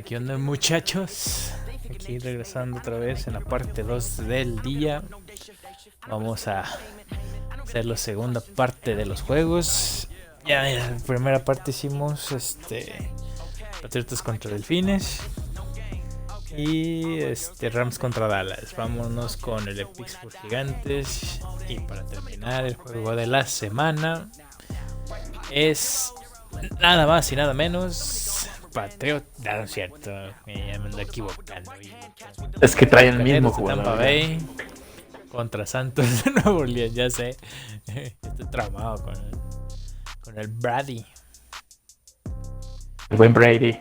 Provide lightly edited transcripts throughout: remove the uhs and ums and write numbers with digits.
Qué onda, muchachos? Aquí regresando otra vez en la parte 2 del día. Vamos a hacer la segunda parte de los juegos. Ya en la primera parte hicimos Patriotas contra Delfines y Rams contra Dallas. Vámonos con el de Pittsburgh Gigantes. Y para terminar, el juego de la semana es nada más y nada menos Patriota. No es cierto, me ando equivocando. Es que trae el mismo jugador. Tampa Bay contra Santos de Nuevo Orleans, ya sé. Estoy traumado con el Brady. El buen Brady.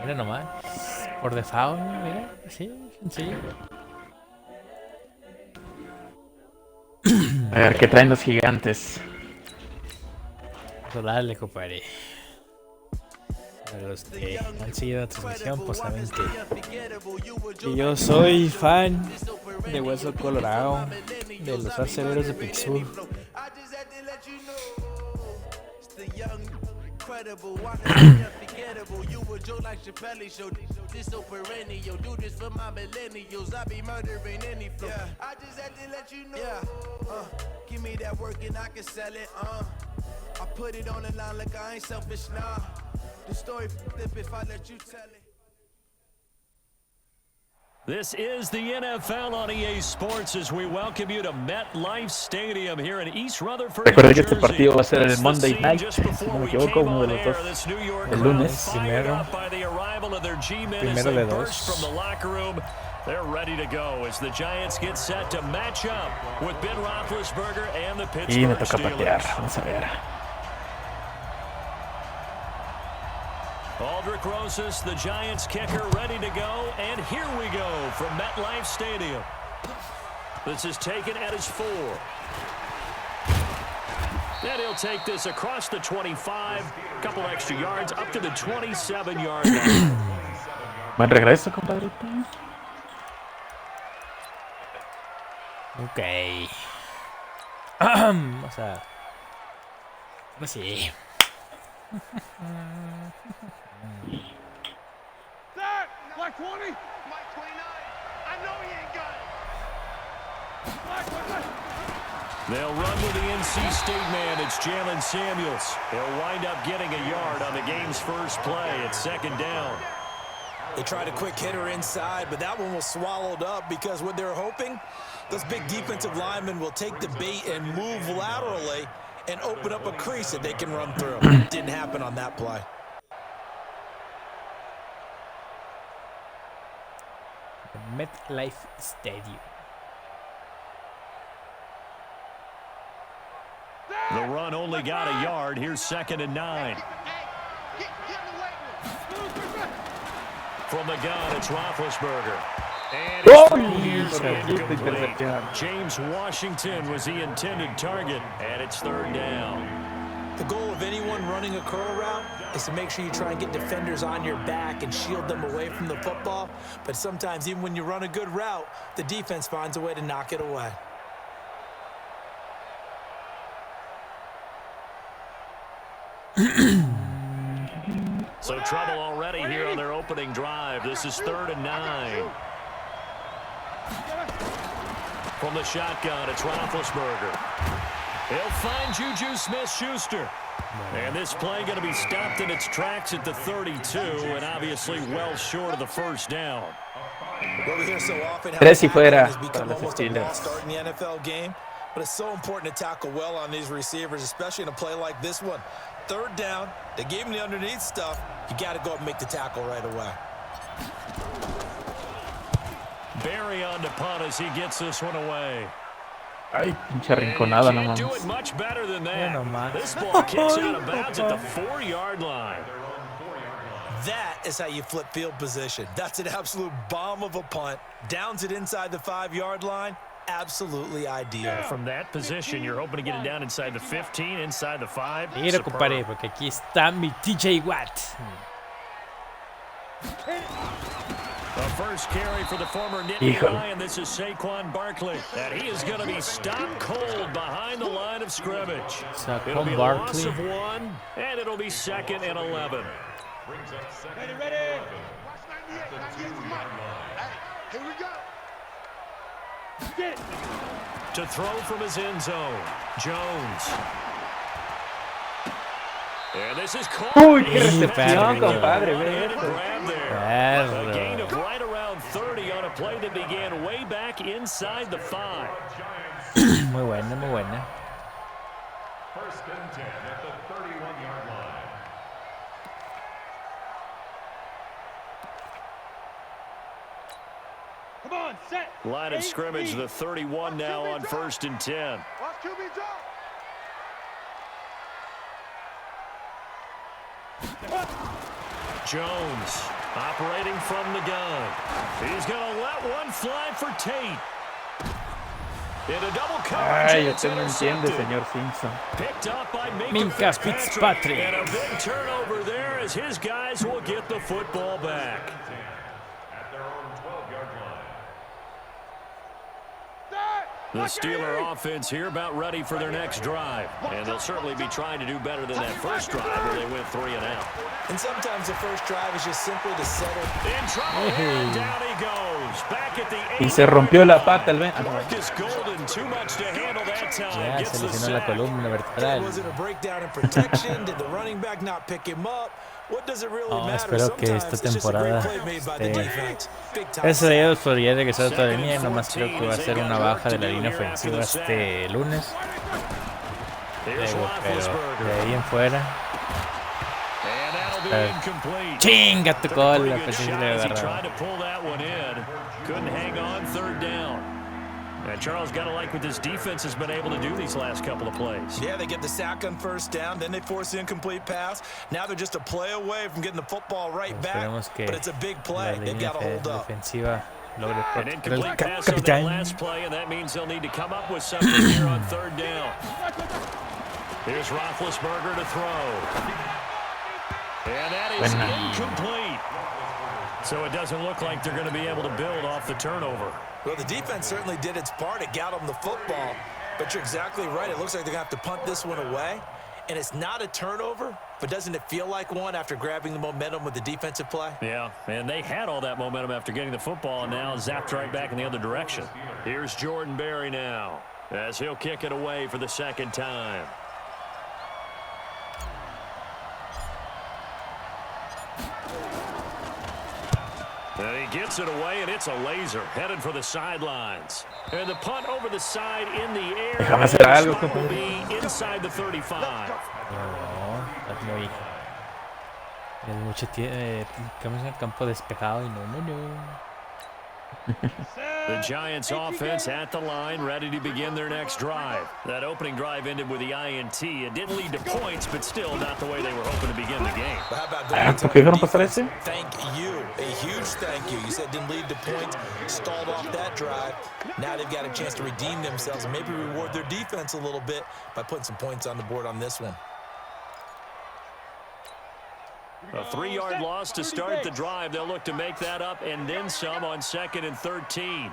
Mira nomás. Por default, mira. Sí, sencillo. A ver qué traen los gigantes. Vamos a darle, compadre. Para los que han seguido la transmisión, pues saben que yo soy fan de Hueso Colorado, de los aceleros de Pittsburgh. This is the NFL on EA Sports as we welcome you to MetLife Stadium here in East Rutherford. Recuerda que este partido va a ser el Monday Night, si no me equivoco, uno de los dos. El lunes. Primero de dos. They're ready to go as the Giants get set to match up with Ben Roethlisberger and the Pittsburgh Steelers. Y me toca patear, vamos a ver. Aldrick Rosas, the Giants kicker, ready to go, and here we go from MetLife Stadium. This is taken at his 4. And he'll take this across the 25, couple extra yards, up to the 27-yard line. Buen regreso, compadrito. Ok. Vamos a... Ahora sí. Black 20? Black 29. I know he ain't got it. Black 29. They'll run with the NC State man. It's Jalen Samuels. He'll wind up getting a yard on the game's first play. It's second down. They tried a quick hitter inside, but that one was swallowed up because what they're hoping, those big defensive linemen will take the bait and move laterally and open up a crease that they can run through. Didn't happen on that play. MetLife Stadium. The run only got a yard. Here's 2nd and 9. From the gun, it's Roethlisberger. And James Washington was the intended target, and it's 3rd down. The goal of anyone running a curl route is to make sure you try and get defenders on your back and shield them away from the football. But sometimes, even when you run a good route, the defense finds a way to knock it away. So trouble already here on their opening drive. This is 3rd and 9. From the shotgun, it's Roethlisberger. He'll find Juju Smith-Schuster. And this play going to be stopped in its tracks at the 32, and obviously well short of the first down. What we hear so often Tres y fuera has become para los almost a Steelers. must-start in the NFL game, but it's so important to tackle well on these receivers, especially in a play like this one. 3rd down, they gave him the underneath stuff. You got to go up and make the tackle right away. Barry on to punt as he gets this one away. Ay, pinche rinconada nomás. Do it much better than that. nomás. This ball kicks out of bounds at the 4-yard line. That is how you flip field position. That's an absolute bomb of a punt. Downs it inside the 5-yard line. Absolutely ideal. From that position, you're hoping to get it down inside the 15, inside the 5. Mira, compadre, porque aquí está mi TJ Watt. A first carry for the former Nittany Lion. This is Saquon Barkley. And he is going to be stopped cold behind the line of scrimmage. It'll be a loss of 1, and it'll be 2nd and 11. Ready. Watch 98. 98's Mike. Hey, here we go. Get it. To throw from his end zone, Jones. And this is caught. Uy, qué recepción, compadre. Grab there. A gain of right around 30 on a play that began way back inside the 5. Muy buena, muy buena. First and 10 at the 31-yard line. Come on, set. Line of scrimmage, the 31 now on 1st and 10. Watch QB drop. Jones operating from the gun. He's going to let one fly for Tate. In a double coverage, Ay, usted no entiende, señor Simpson. Picked up by Minka Fitzpatrick. And a big turnover there as his guys will get the football back. At their own 12-yard line. The Steeler offense here about ready for their next drive. And they'll certainly be trying to do better than that first drive where they went 3 and out. And sometimes the first drive is just simply to settle. In trouble, and down he goes. Back at the 8. Y se rompió la pata el Marcus Golden, too much to handle that time. Ya Gets se the lesionó la sack. columna vertebral. Was it a breakdown in protection? Did the running back not pick him up? What does it really matter? Espero que esta Sometimes it's just a great temporada play made by the defense. Big time. Gracias a Dios podría regresar otra línea, nomás creo que va a ser una baja de la línea ofensiva este lunes. Pero de ahí en fuera. And that'll be incomplete. Chinga tu cola, Pretty good pensé que shot le as he agarraba. tried to pull that one in. Couldn't hang on 3rd down. And Charles got to like what this defense has been able to do these last couple of plays. Yeah, they get the sack on 1st down, then they force the incomplete pass. Now they're just a play away from getting the football right back. But it's a big play. They've got to hold up. Defensiva logre An incomplete pass on that capitán. last play, and that means they'll need to come up with something here on 3rd down. Here's Roethlisberger to throw. And that is incomplete. So it doesn't look like they're going to be able to build off the turnover. Well, the defense certainly did its part. It got them the football. But you're exactly right. It looks like they're going to have to punt this one away. And it's not a turnover, but doesn't it feel like one after grabbing the momentum with the defensive play? Yeah, and they had all that momentum after getting the football, and now zapped right back in the other direction. Here's Jordan Berry now, as he'll kick it away for the 2nd time. And he gets it away, and it's a laser headed for the sidelines. And the punt over the side in the air. Déjame hacer algo, Spot will compadre. be inside the 35. No, estás muy... Tienes mucho estamos en el campo despejado y no. The Giants offense at the line, ready to begin their next drive. That opening drive ended with the INT. It didn't lead to points, but still not the way they were hoping to begin the game. But how about ¿Por qué dejaron pasar ese? Thank you. A huge thank you. You said didn't lead to points, stalled off that drive. Now they've got a chance to redeem themselves and maybe reward their defense a little bit by putting some points on the board on this one. A 3-yard loss to start the drive. They'll look to make that up and then some on 2nd and 13.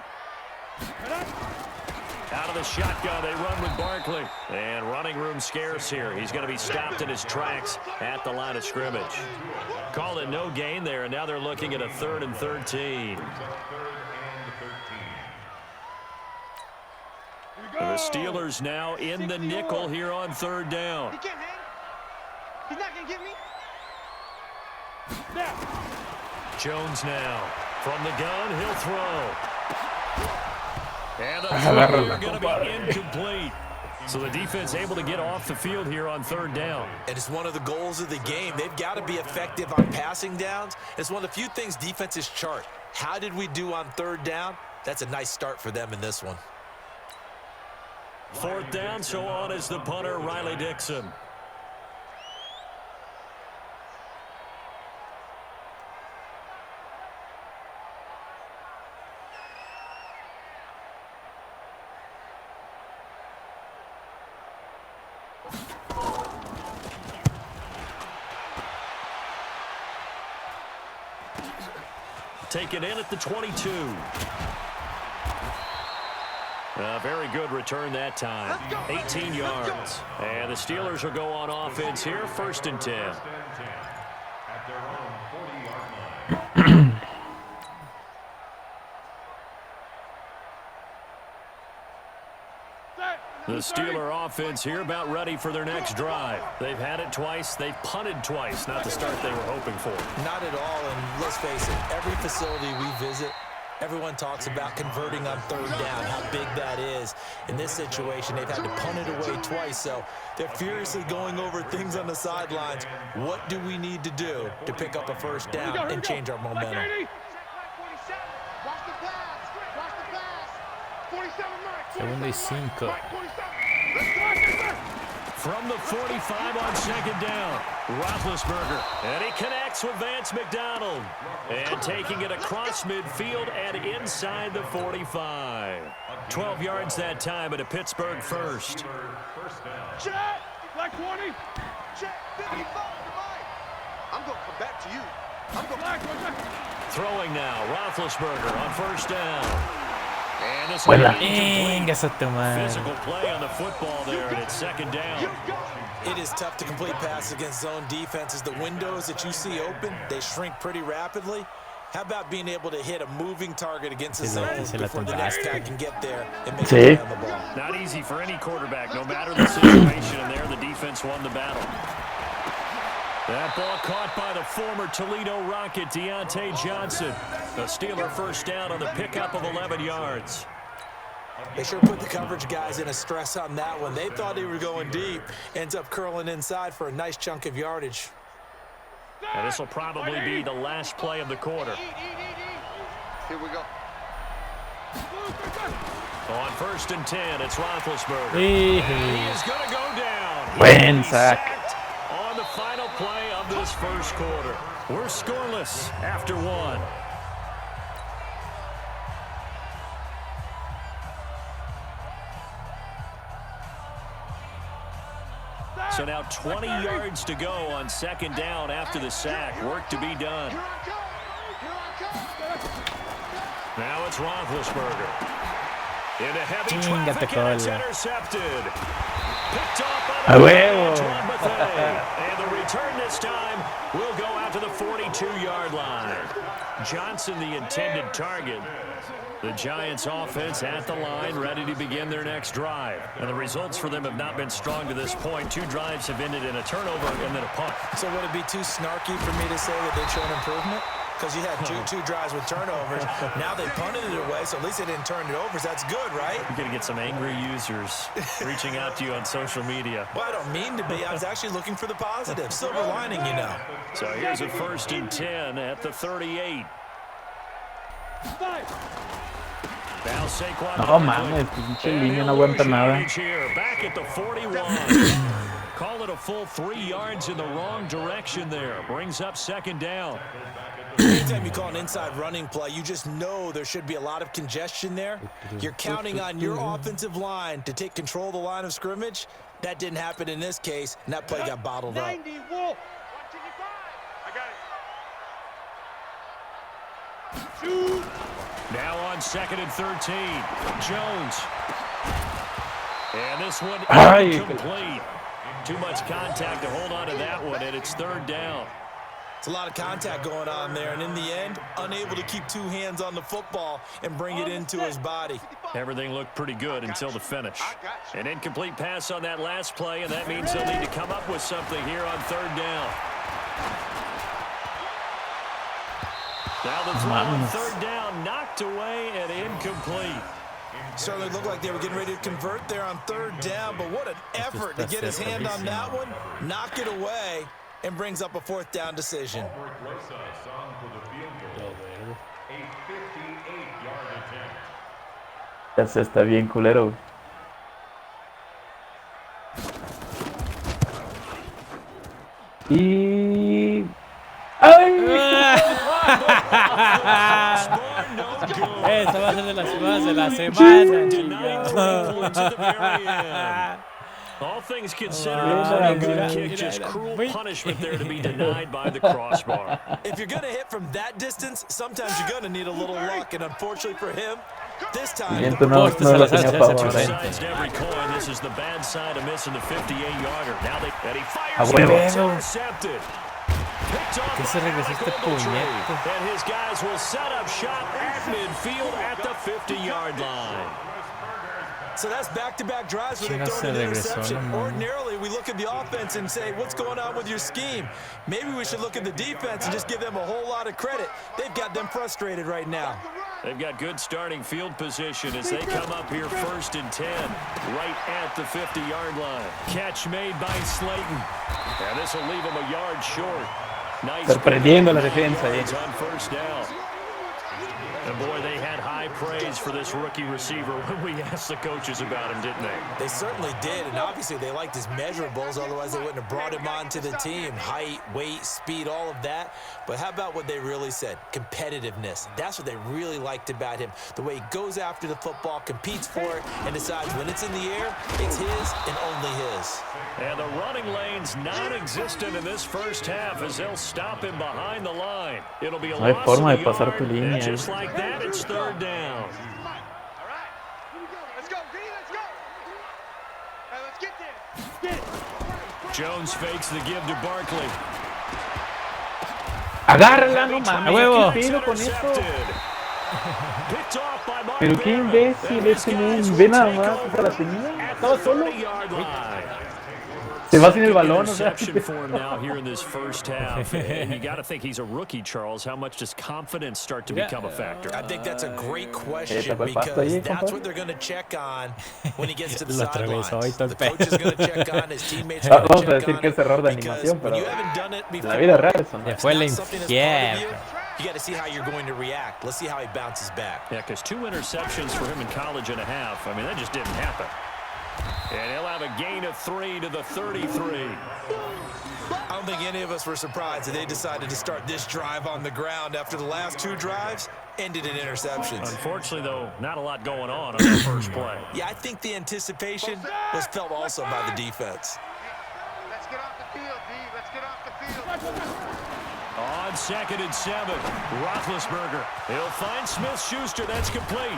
Out of the shotgun, they run with Barkley. And running room scarce here. He's going to be stopped in his tracks at the line of scrimmage. Called it no gain there, and now they're looking at a 3rd and 13. The Steelers now in the nickel here on 3rd down. He can't hang. He's not going to get me. Jones now. From the gun, he'll throw. And the throw going to be incomplete. So the defense able to get off the field here on 3rd down. And it's one of the goals of the game. They've got to be effective on passing downs. It's one of the few things defenses chart. How did we do on 3rd down? That's a nice start for them in this one. 4th down, so on is the punter, Riley Dixon. Taken in at the 22. A very good return that time. 18 yards. And the Steelers will go on offense here, 1st and 10. At their own 40-yard line. The Steeler offense here about ready for their next drive. They've had it twice. They've punted twice. Not the start they were hoping for. Not at all, and let's face it, every facility we visit, everyone talks about converting on 3rd down, how big that is. In this situation, they've had to punt it away twice, so they're furiously going over things on the sidelines. What do we need to do to pick up a 1st down and change our momentum? Segundo y 5. From the 45 on 2nd down, Roethlisberger. And he connects with Vance McDonald. And taking it across midfield and inside the 45. 12 yards that time at a Pittsburgh 1st. Check! Like 20! Check! 55! I'm going to come back to you. I'm going to... Throwing now, Roethlisberger on 1st down. And this Venga, tu madre. physical play on the football there, and it's 2nd down. It is tough to complete passes against zone defenses. The windows that you see open, they shrink pretty rapidly. How about being able to hit a moving target against the zone before the next guy can get there and make a play on the ball? Not easy for any quarterback, no matter the situation, and there the defense won the battle. That ball caught by the former Toledo Rocket, Deontay Johnson. The Steeler 1st down on the pickup of 11 yards. They sure put the coverage guys in a stress on that one. They thought they were going deep. Ends up curling inside for a nice chunk of yardage. And this will probably be the last play of the quarter. Here we go. On 1st and 10, it's Roethlisberger. He is going to go down. Buen sack. On the final play of this 1st quarter. We're scoreless after 1. So now 20 yards to go on 2nd down after the sack. Work to be done. Now it's Roethlisberger. Into heavy traffic, and it's intercepted. Picked off by the and the return this time will go out to the 42-yard line. Johnson, the intended target. The Giants offense at the line, ready to begin their next drive. And the results for them have not been strong to this point. 2 drives have ended in a turnover and then a punt. So would it be too snarky for me to say that they've shown improvement? Because you had two drives with turnovers. Now they punted it away, so at least they didn't turn it over. So that's good, right? You're going to get some angry users reaching out to you on social media. Well, I don't mean to be. I was actually looking for the positive. Silver lining, you know. So here's a 1st and 10 at the 38. Now Saquon. No mames, pinche línea no aguanta nada. Back at the 41. Call it a full 3 yards in the wrong direction there. Brings up 2nd down. Anytime you call an inside running play, you just know there should be a lot of congestion there. You're counting on your offensive line to take control of the line of scrimmage. That didn't happen in this case, and that play got bottled up. 90, Wolf. I got it. Shoot. Now on 2nd and 13. Jones. And this one incomplete. Too much contact to hold on to that one, and it's 3rd down. It's a lot of contact going on there, and in the end, unable to keep 2 hands on the football and bring it into his body. Everything looked pretty good until the finish. An incomplete pass on that last play, and that means they'll need to come up with something here on 3rd down. Now the throw on 3rd down, knocked away and incomplete. Certainly looked like they were getting ready to convert there on 3rd down, but what an effort to get his hand on that one, knock it away, and brings up a 4th down decision. Ese está bien culero. Y... ¡ay! Esta va a ser de las jugadas de la semana, chingado. All things considered, a pretty good kick, just cruel punishment there to be denied by the crossbar. If you're going to hit from that distance, sometimes you're going to need a little luck, and unfortunately for him, this time, no la tenía a favor. Two sides to every coin. This is the bad side of missing the 58-yarder. Now and he fires A huevo. it. It's intercepted. ¿Qué se regresó este puñete? And his guys will set up shop at midfield at the 50-yard line. So that's back-to-back drives where they've thrown an interception. Ordinarily, we look at the offense and say, what's going on with your scheme? Maybe we should look at the defense and just give them a whole lot of credit. They've got them frustrated right now. They've got good starting field position as they come up here 1st and 10, right at the 50-yard line. Catch made by Slayton. And this will leave him a yard short. Nice. Sorprendiendo la defensa. On 1st down. And boy, they had high praise for this rookie receiver when we asked the coaches about him, didn't they? They certainly did, and obviously they liked his measurables, otherwise they wouldn't have brought him onto the team. Height, weight, speed, all of that. But how about what they really said? Competitiveness. That's what they really liked about him. The way he goes after the football, competes for it, and decides when it's in the air, it's his and only his. And the running lane's non-existent in this first half as they'll stop him behind the line. It'll be a No hay loss forma of de a pasar yard, tu línea. and just like that, it's 3rd down. All right, here we go. Let's go, D. Let's go. All right, let's get there. Jones fakes the give to Barkley. Agárrala, no mames. huevo. ¿Qué pido con esto? Picked off by Mark Pero qué Barron. imbécil And ese his men. guys Ve will nada take más. over Se la tenía. at Estaba the solo. 30-yard line. Se va sin el balón. O sea, Interception for him now here in this first half. And you got to think he's a rookie, Charles. How much does confidence start to become a factor? I think that's a great question tapó el pasto because ahí, that's compadre. what they're going to check on when he gets to the Lo atravesó sidelines. y todo el The coach is pedo. going to check on, his teammates are going Vamos to a check decir on que es error de it because animación, when pero you haven't done it en before, la vida real eso no Se es. fue el not something that's part of you. infierno. You got to see how you're going to react. Let's see how he bounces back. Yeah, because 2 interceptions for him in college and a half. I mean, that just didn't happen. And he'll have a gain of 3 to the 33. I don't think any of us were surprised that they decided to start this drive on the ground after the last 2 drives ended in interceptions. Unfortunately, though, not a lot going on that first play. Yeah, I think the anticipation was felt also by the defense. Let's get off the field, D. Let's get off the field. On 2nd and 7, Roethlisberger. He'll find Smith-Schuster. That's complete.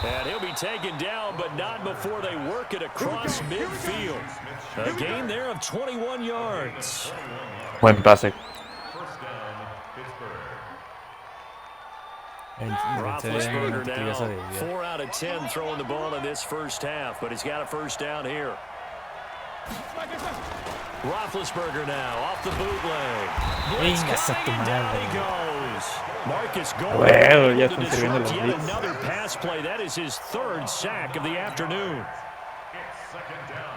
And he'll be taken down, but not before they work it across midfield. A gain there of 21 yards. Buen pase. Roethlisberger now 4 out of 10 throwing the ball in this first half, but he's got a first down here. Roethlisberger now off the bootleg. Venga, a tu Down he madre. goes. Marcus Golden Bueno, ya able to están sirviendo disrupt los yet blitz. another pass play. That is his 3rd sack of the afternoon. It's 2nd down.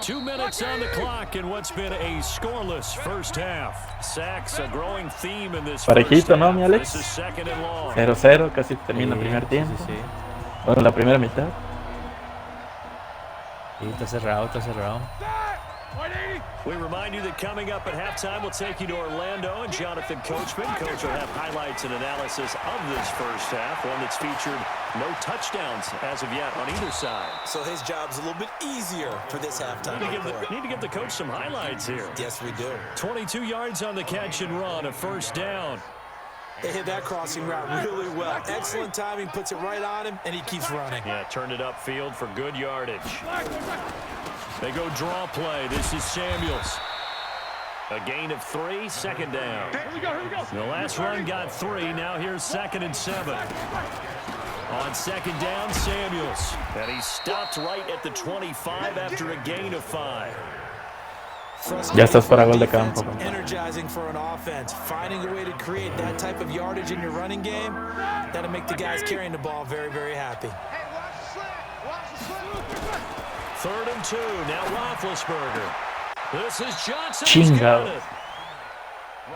2 minutes on the clock in what's been a scoreless first half. Sacks a growing theme in this first Parejito, ¿no, half. mi Alex? This is 2nd and long. 0-0, casi termina el primer Sí, tiempo. sí. Bueno, la primera mitad. Sí, está cerrado, está cerrado. We remind you that coming up at halftime, we'll take you to Orlando and Jonathan Coachman. Coach will have highlights and analysis of this first half, one that's featured no touchdowns as of yet on either side. So his job's a little bit easier for this halftime report. Need to give the coach some highlights here. Yes, we do. 22 yards on the catch and run, a first down. They hit that crossing route really well. Excellent timing, puts it right on him, and he keeps running. Yeah, turned it upfield for good yardage. They go draw play. This is Samuels. A gain of 3, 2nd down. The last run got 3. Now here's 2nd and 7. On 2nd down, Samuels. And he stopped right at the 25 after a gain of 5. Ya estás para gol de campo. Energizing for an offense. Finding a way to create that type of yardage in your running game, that'll make the guys carrying the ball very, very happy. Hey, watch the slant. Watch the slant. 3rd and 2. Now Roethlisberger. This is Johnson. Chingado.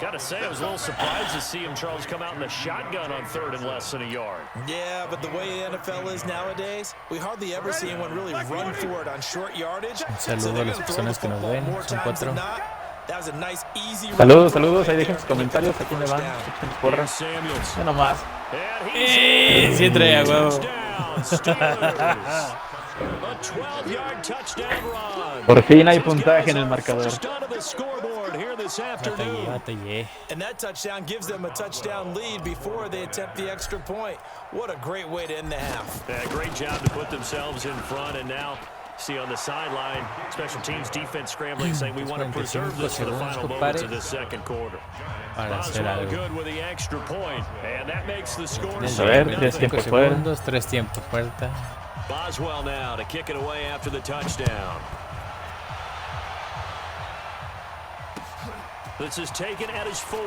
Got to say, I was a little surprised to see him, Charles, come out in the shotgun on 3rd and less than a yard. Yeah, but the way the NFL is nowadays, we hardly ever see anyone really run for it on short yardage. Un saludo a las personas que nos ven. Son 4. That was a nice, easy Saludos, run saludos. Ahí right dejen there. sus comentarios. Aquí me van. Échenos porras. Samuels. Ya nomás. And he's Sí, trae a huevo. touchdown, Steelers. A 12-yard touchdown run. Por fin hay puntaje en el marcador. First onto the scoreboard here this afternoon. Batallé. And that touchdown gives them a touchdown lead before they attempt the extra point. What a great way to end the half. Yeah, great job to put themselves in front, and now see on the sideline, special teams defense scrambling, saying we want to preserve this for the final moments of this second quarter. Boswell good with the extra point, and that makes the score. A ver, 3 tiempos fuera. 3 tiempos fuera. Boswell now to kick it away after the touchdown. This is taken at his 4.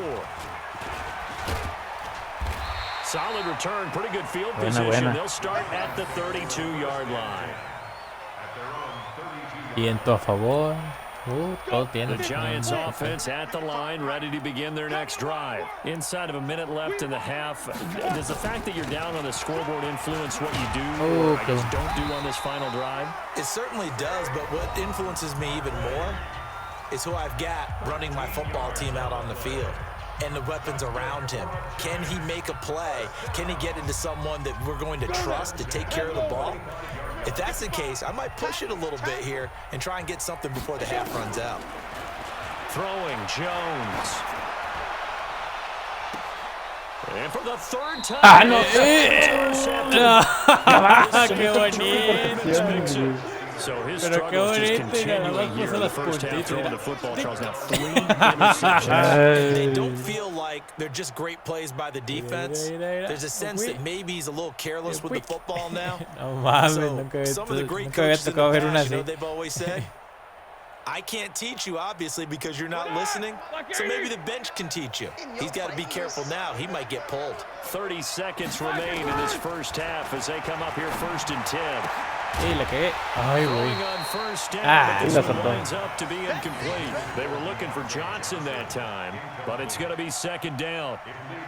Solid return, pretty good field position. They'll start at the 32-yard line. Viento a favor. Todo tiene. The Giants offense at the line, ready to begin their next drive. Inside of a minute left in the half, does the fact that you're down on the scoreboard influence what you do or I guess don't do on this final drive? It certainly does, but what influences me even more is who I've got running my football team out on the field and the weapons around him. Can he make a play? Can he get into someone that we're going to trust to take care of the ball? If that's the case, I might push it a little bit here and try and get something before the half runs out. Throwing Jones. And for the third time. ¡Qué bonito! So his Pero qué struggles just bonito, y nada más continuing here puso in the las first half, puntitas. throwing the football. Charles now 3 interceptions. They don't feel like they're just great plays by the defense. There's a sense that maybe he's a little careless with the football now. No mames, So, nunca some of the great había coaches in the tocado ver una past, you know, así. they've always said, I can't teach you, obviously, because you're not listening. So maybe the bench can teach you. He's got to be careful now. He might get pulled. 30 seconds remain in this first half as they come up here 1st and 10. Sí, la cagué. Ay, güey. Going on first down, but this la one soltó. lines up to be incomplete. They were looking for Johnson that time, but it's going to be 2nd down.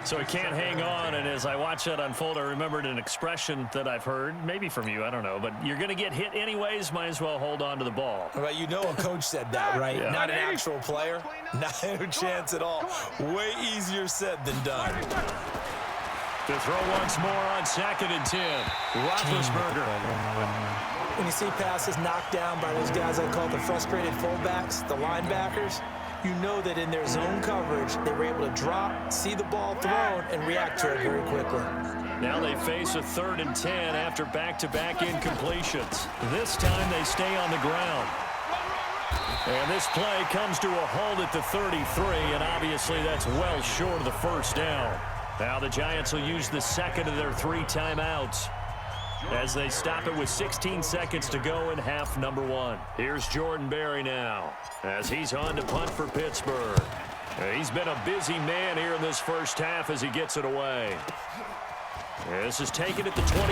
So he can't hang on, and as I watch that unfold, I remembered an expression that I've heard, maybe from you, I don't know, but you're going to get hit anyways, might as well hold on to the ball. Well, you know a coach said that, right? Yeah. Not an actual player. Not a chance at all. Way easier said than done. To throw once more on 2nd and 10. Roethlisberger. When you see passes knocked down by those guys I call the frustrated fullbacks, the linebackers, you know that in their zone coverage, they were able to drop, see the ball thrown, and react to it very quickly. Now they face a 3rd and 10 after back-to-back incompletions. This time they stay on the ground. And this play comes to a halt at the 33, and obviously that's well short of the 1st down. Now the Giants will use the 2nd of their 3 timeouts as they stop it with 16 seconds to go in half number 1. Here's Jordan Berry now as he's on to punt for Pittsburgh. He's been a busy man here in this first half as he gets it away. This is taken at the 23.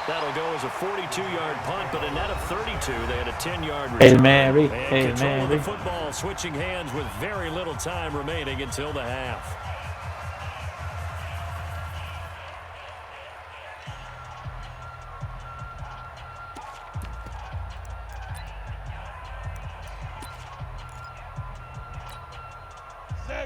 That'll go as a 42-yard punt, but a net of 32. They had a 10-yard return. Hail Mary, And Hail control of the Mary. football switching hands with very little time remaining until the half.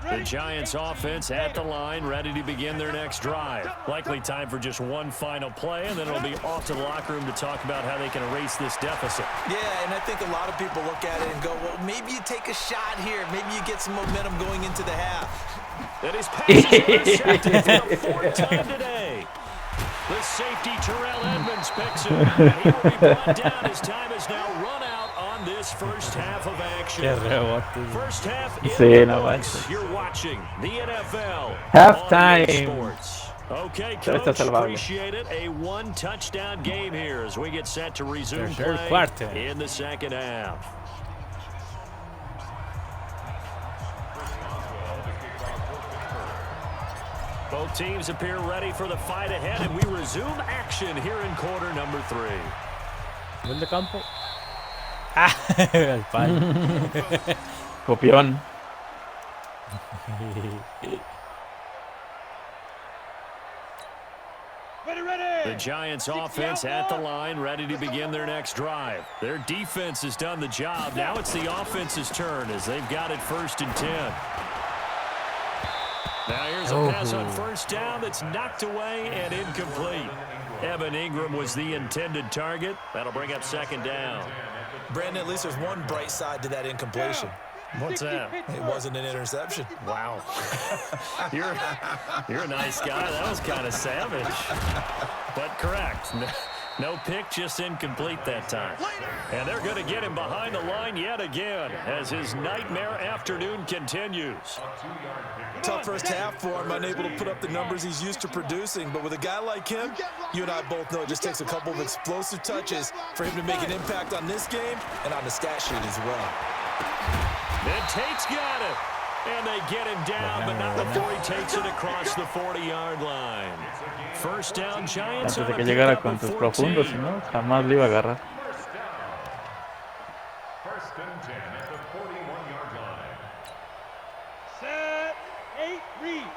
The Giants offense at the line, ready to begin their next drive. Likely time for just one final play, and then it'll be off to the locker room to talk about how they can erase this deficit. Yeah, and I think a lot of people look at it and go, well, maybe you take a shot here. Maybe you get some momentum going into the half. That is pass is intercepted for the 4th time today. The safety, Terrell Edmonds, picks him. He will be brought down. His time is now run out on this first half of action. Qué rebote. First half Sí, in no the manches. books. You're watching the NFL. Halftime. on EA Sports. Okay, Pero está Coach, salvable. appreciate it. A 1-touchdown game here as we get set to resume Tercer play cuarto. in the second half. Both teams appear ready for the fight ahead, and we resume action here in quarter number 3. Gol de campo. Ah, al palo. Copión. Ready, ready! The Giants offense at the line, ready to begin their next drive. Their defense has done the job. Now it's the offense's turn as they've got it 1st and 10. Now here's a pass on 1st down that's knocked away and incomplete. Evan Ingram was the intended target. That'll bring up 2nd down. Brandon, at least there's one bright side to that incompletion. What's that? It wasn't an interception. Wow. You're a nice guy. That was kind of savage. But correct. No pick, just incomplete that time. And they're going to get him behind the line yet again as his nightmare afternoon continues. Tough first half for him, unable to put up the numbers he's used to producing. But with a guy like him, you and I both know it just takes a couple of explosive touches for him to make an impact on this game and on the stat sheet as well. And Tate's got it. And they get him down, but not before he takes it across the 40-yard line. 1st down, Giants. Antes de que llegara con sus profundos, si no, jamás le iba a agarrar. 1st and 10 at the 41-yard line. Set, 8, read.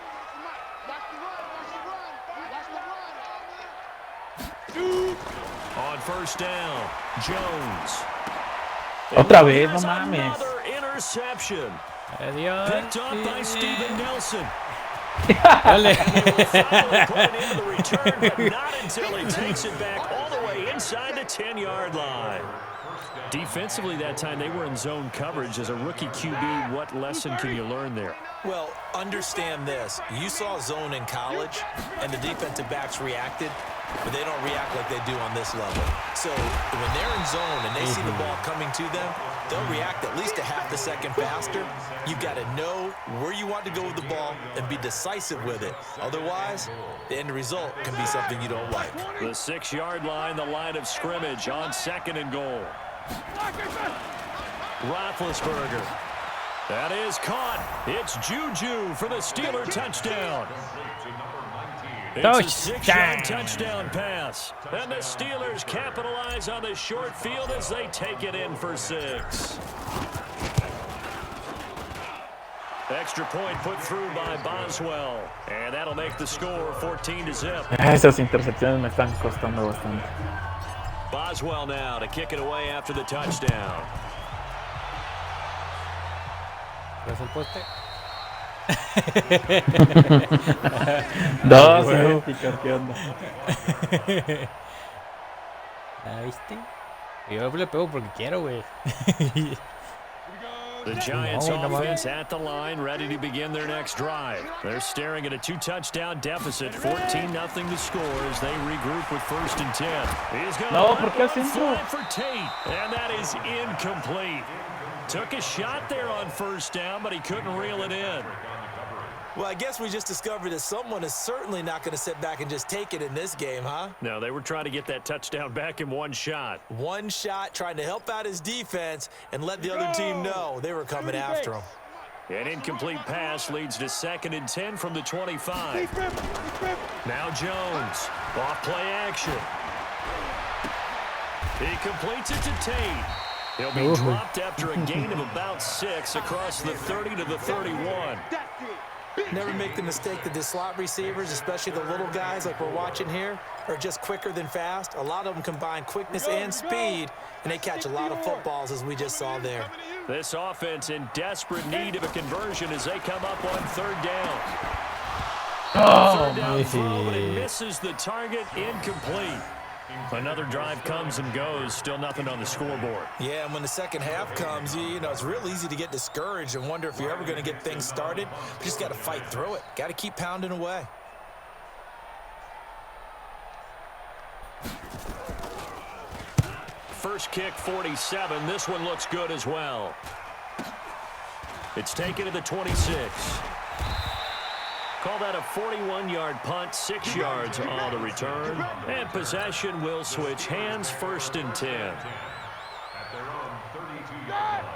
On 1st down, Jones. Otra vez, no There's mames. another interception. Adiós. Picked off by Steven Nelson. Dale. Finally put it into the return, but not until he takes it back all the way inside the 10-yard line. Defensively that time, they were in zone coverage. As a rookie QB, what lesson can you learn there? Well, understand this. You saw zone in college, and the defensive backs reacted, but they don't react like they do on this level. So when they're in zone and they see the ball coming to them, they'll react at least a half a second faster. You've got to know where you want to go with the ball and be decisive with it. Otherwise, the end result can be something you don't like. The 6-yard line, the line of scrimmage on 2nd and goal. Roethlisberger. That is caught. It's Juju for the Steeler touchdown. It's a 6-yard touchdown pass. And the Steelers capitalize on the short field as they take it in for 6. Extra point put through by Boswell. And that'll make the score 14-0. Esas intercepciones me están costando bastante. Boswell now to kick it away after the touchdown. ¿Ves el poste? Dos, Picar, ¿qué onda? ¿La viste? Yo le pego porque quiero, güey. The Giants offense at the line, ready to begin their next drive. They're staring at a 2-touchdown deficit, 14-0 to score as they regroup with 1st and 10. He's going to fly for Tate, and that is incomplete. Took a shot there on 1st down, but he couldn't reel it in. Well, I guess we just discovered that someone is certainly not going to sit back and just take it in this game, huh? No, they were trying to get that touchdown back in one shot. One shot, trying to help out his defense and let the other team know they were coming after him. An incomplete pass leads to 2nd and 10 from the 25. Now Jones, off play action. He completes it to Tate. He'll be dropped after a gain of about 6 across the 30 to the 31. Never make the mistake that the slot receivers, especially the little guys like we're watching here, are just quicker than fast. A lot of them combine quickness and speed, and they catch a lot of footballs, as we just saw there. This offense in desperate need of a conversion as they come up on 3rd down. Third down throw, and it misses the target, incomplete. Another drive comes and goes, still nothing on the scoreboard. Yeah, and when the second half comes, you know, it's real easy to get discouraged and wonder if you're ever going to get things started. You just got to fight through it. Got to keep pounding away. First kick, 47. This one looks good as well. It's taken to the 26. Call that a 41-yard punt, 6 yards on the return. And possession will switch hands, 1st and 10.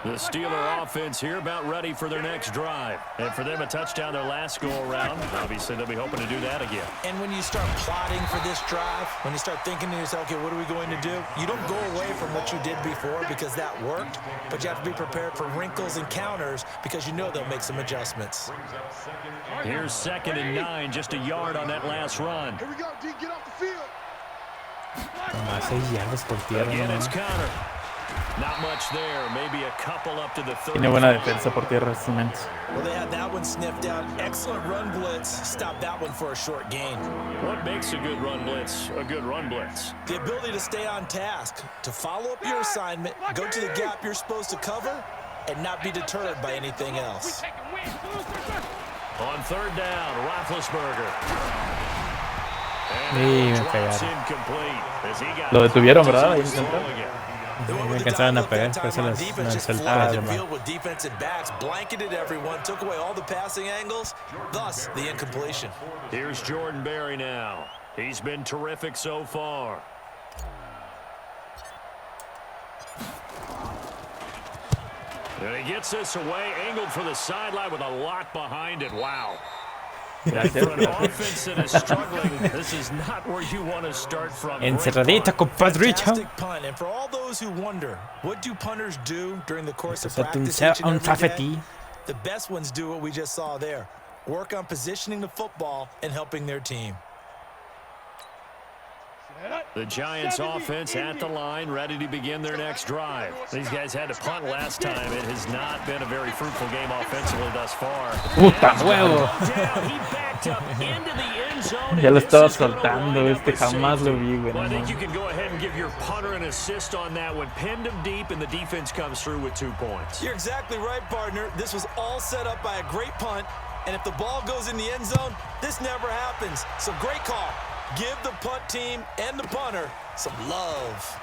The Steeler offense here about ready for their next drive. And for them, a touchdown their last go-around. Obviously, they'll be hoping to do that again. And when you start plotting for this drive, when you start thinking to yourself, okay, what are we going to do? You don't go away from what you did before because that worked, but you have to be prepared for wrinkles and counters because you know they'll make some adjustments. Here's 2nd and 9, just a yard on that last run. Here we go, D, get off the field. Nomás 6 yardas por tierra. Again, ¿no? it's Connor. Not much there. Maybe a couple up to the 30. Tiene buena defensa por tierra, Simmons. Well, they had that one sniffed out. Excellent run blitz. Stop that one for a short gain. What makes a good run blitz a good run blitz? The ability to stay on task, to follow up your assignment, go to the gap you're supposed to cover, and not be deterred by anything else. On third down, Roethlisberger. Sí, me Drops pegaron. incomplete as he got Lo detuvieron, ¿verdad? Ahí to en el centro. Me alcanzaron a pegar, por eso las saltadas de mal. With defensive backs, blanketed everyone, took away all the passing angles, thus the incompletion. Here's Jordan Berry now. He's been terrific so far. And he gets this away, angled for the sideline with a lot behind it. Wow. For an offense that is struggling, this is not where you want to start from. Encerradita, compadrito. Fantastic punt, and for all those who wonder, what do punters do during the course of Empezó a practice tuncear each and un every day? fafeti. The best ones do what we just saw there. Work on positioning the football and helping their team. The Giants offense at the line, ready to begin their next drive. These guys had to punt last time. It has not been a very fruitful game offensively thus far. Puta huevo. He backed up into the end zone. Ya lo and estaba this is gonna soltando, wind up with jamás lo safety. vi, güey. Well, I no think you mames. can go ahead and give your punter an assist on that one. Pinned him deep, and the defense comes through with 2 points. You're exactly right, partner. This was all set up by a great punt, and if the ball goes in the end zone, this never happens. So great call. Give the punt team and the punter some love.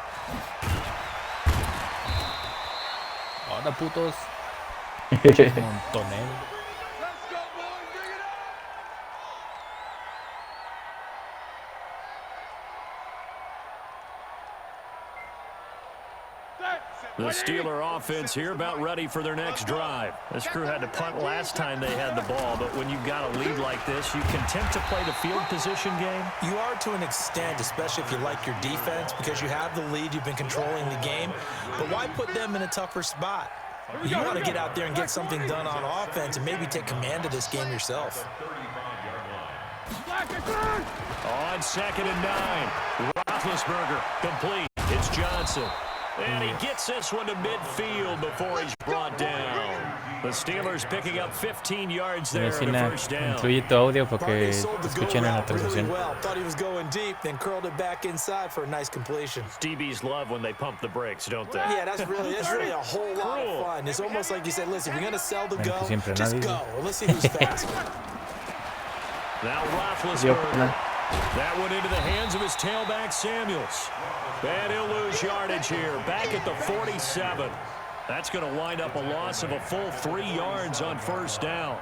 Ahora putos. Montonero. Let's go, boys. Bring it up. The Steeler offense here about ready for their next drive. This crew had to punt last time they had the ball, but when you've got a lead like this, you content to play the field position game? You are to an extent, especially if you like your defense, because you have the lead, you've been controlling the game. But why put them in a tougher spot? You want to get out there and get something done on offense and maybe take command of this game yourself. On 2nd and 9, Roethlisberger complete. It's Johnson. And he gets this one to midfield before he's brought down. The Steelers picking up 15 yards there on the first down. Incluye tu audio porque Party te sold the escuchan go en la route really transmisión. well. Thought he was going deep, then curled it back inside for a nice completion. DBs love when they pump the brakes, don't they? Yeah, that's really a whole lot of fun. It's almost like you said, listen, if you're going to sell the go, siempre just nadie. go. Well, let's see who's faster. Now Roethlisberger. That one into the hands of his tailback, Samuels. And he'll lose yardage here, back at the 47. That's going to wind up a loss of a full 3 yards on first down.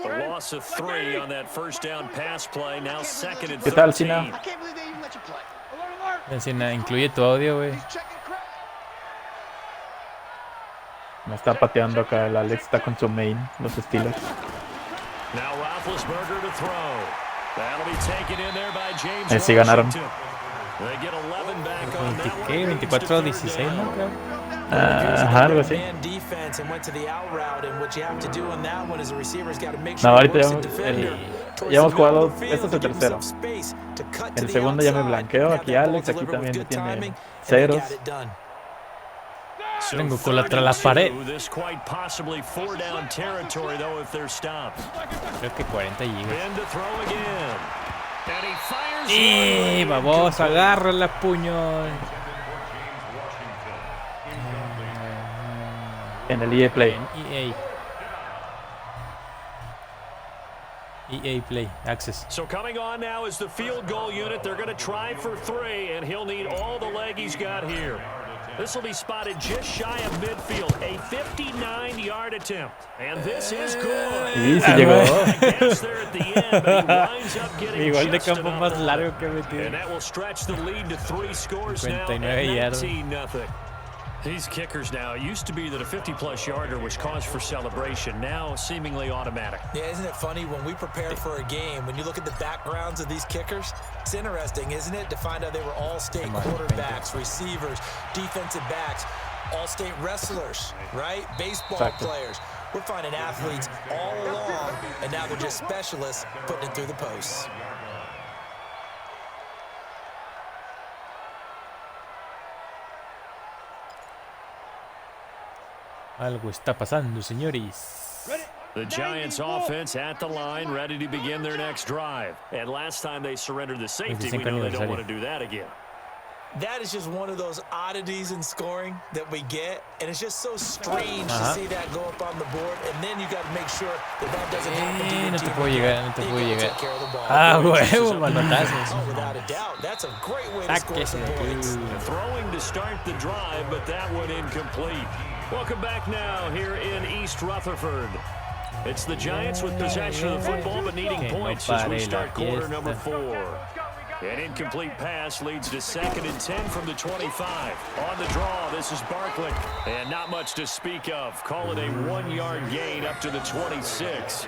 A loss of 3 on that first down pass play. Now 2nd and 13. ¿Qué tal, Sina? I can't believe they even let you play. Alert, alert. Encina, incluye tu audio, güey. He's checking crap. Me está pateando acá, el Alex está con su main, los Steelers. Now Roethlisberger to throw. That'll be taken in there by James Sí ganaron. Washington. They get 11 back on that one. ¿Qué? 24-16, ¿no? Creo. Ajá, algo así. Man defense and went to the out route, and what you have to do on that one is the receiver's got to make No, sure he ahorita works ya, the defender towards ya hemos the middle jugado, of the field este es el to give tercero. himself space to cut to El the segundo ya me outside, blanqueo, have aquí that ball Alex, aquí delivered with también good tiene timing, and ceros. they got it done. So Tengo contra la pared. This quite possibly 4 down territory, though, if they're stopped. Creo que 40 gigas. Ben to throw again. And he fires. ¡Y vamos! Agárrala, puño. En el EA Play. EA. EA Play Access. So coming on now is the field goal unit. They're going to try for 3, and he'll need all the leg he's got here. This will be spotted just shy of midfield. A 59-yard attempt. And this is good. Sí, sí llegó. Gets there at the end, but he winds up getting Mi gol de just campo enough más on largo it. que he metido. And that will stretch the lead to 3 scores now, 59 and yardas. 19-0. These kickers now, it used to be that a 50-plus yarder was cause for celebration. Now seemingly automatic. Yeah, isn't it funny when we prepare for a game, when you look at the backgrounds of these kickers, it's interesting, isn't it, to find out they were all-state quarterbacks, receivers, defensive backs, all-state wrestlers, right? Baseball players. We're finding athletes all along, and now they're just specialists putting it through the posts. Algo está pasando, señores. The Giants offense at the line, ready to begin their next drive. And last time they surrendered the safety, we know they don't want to do that again. That is just one of those oddities in scoring that we get, and it's just so strange to see that go up on the board, and then you got to make sure that doesn't happen to your No te puedo llegar, no te puedo llegar. take care of the ball. Huevo, manotazos. Oh, without a doubt, that's a great way to score some points. Throwing to start the drive, but that one incomplete. Welcome back now here in East Rutherford. It's the Giants with possession of the football, but needing points as we start quarter number 4. An incomplete pass leads to 2nd and 10 from the 25. On the draw, this is Barkley. And not much to speak of. Call it a 1-yard gain up to the 26.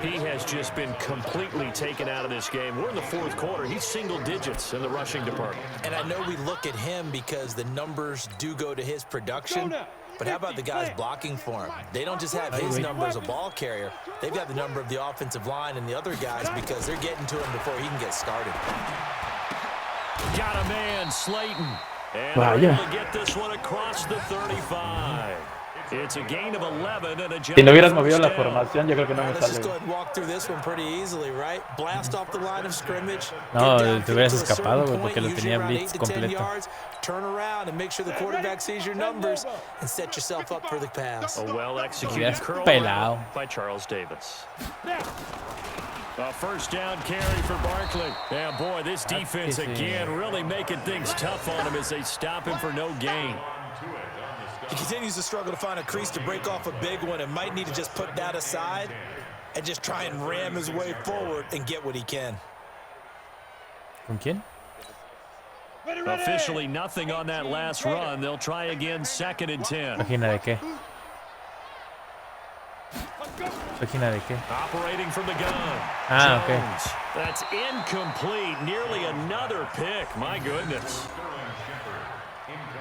He has just been completely taken out of this game. We're in the 4th quarter. He's single digits in the rushing department. And I know we look at him because the numbers do go to his production. But how about the guys blocking for him? They don't just have his number as a ball carrier. They've got the number of the offensive line and the other guys because they're getting to him before he can get started. Got a man, Slayton. And they're able to get this one across the 35. It's a gain of 11 and a Si no hubieras movido la formación, yo creo que no me Let's just sale. go ahead and walk through this one pretty easily, right? Blast off the line of scrimmage. No, get te hubieras downfield to a escapado, certain güey, porque point, lo usually tenía around blitz 8 to 10 completo. yards, turn around and make sure the quarterback sees your numbers and set yourself up for the pass. A well-executed Hubieras curl pelado. by Charles Davis. A first down carry for Barkley. And boy, this defense again really making things tough on him as they stop him for no gain. He continues to struggle to find a crease to break off a big one and might need to just put that aside and just try and ram his way forward and get what he can. ¿Con quién? Officially nothing on that last run. They'll try again, 2nd and 10. ¿Página de qué? ¿Página de qué? Operating from the gun. Ah, okay. Jones. That's incomplete. Nearly another pick. My goodness.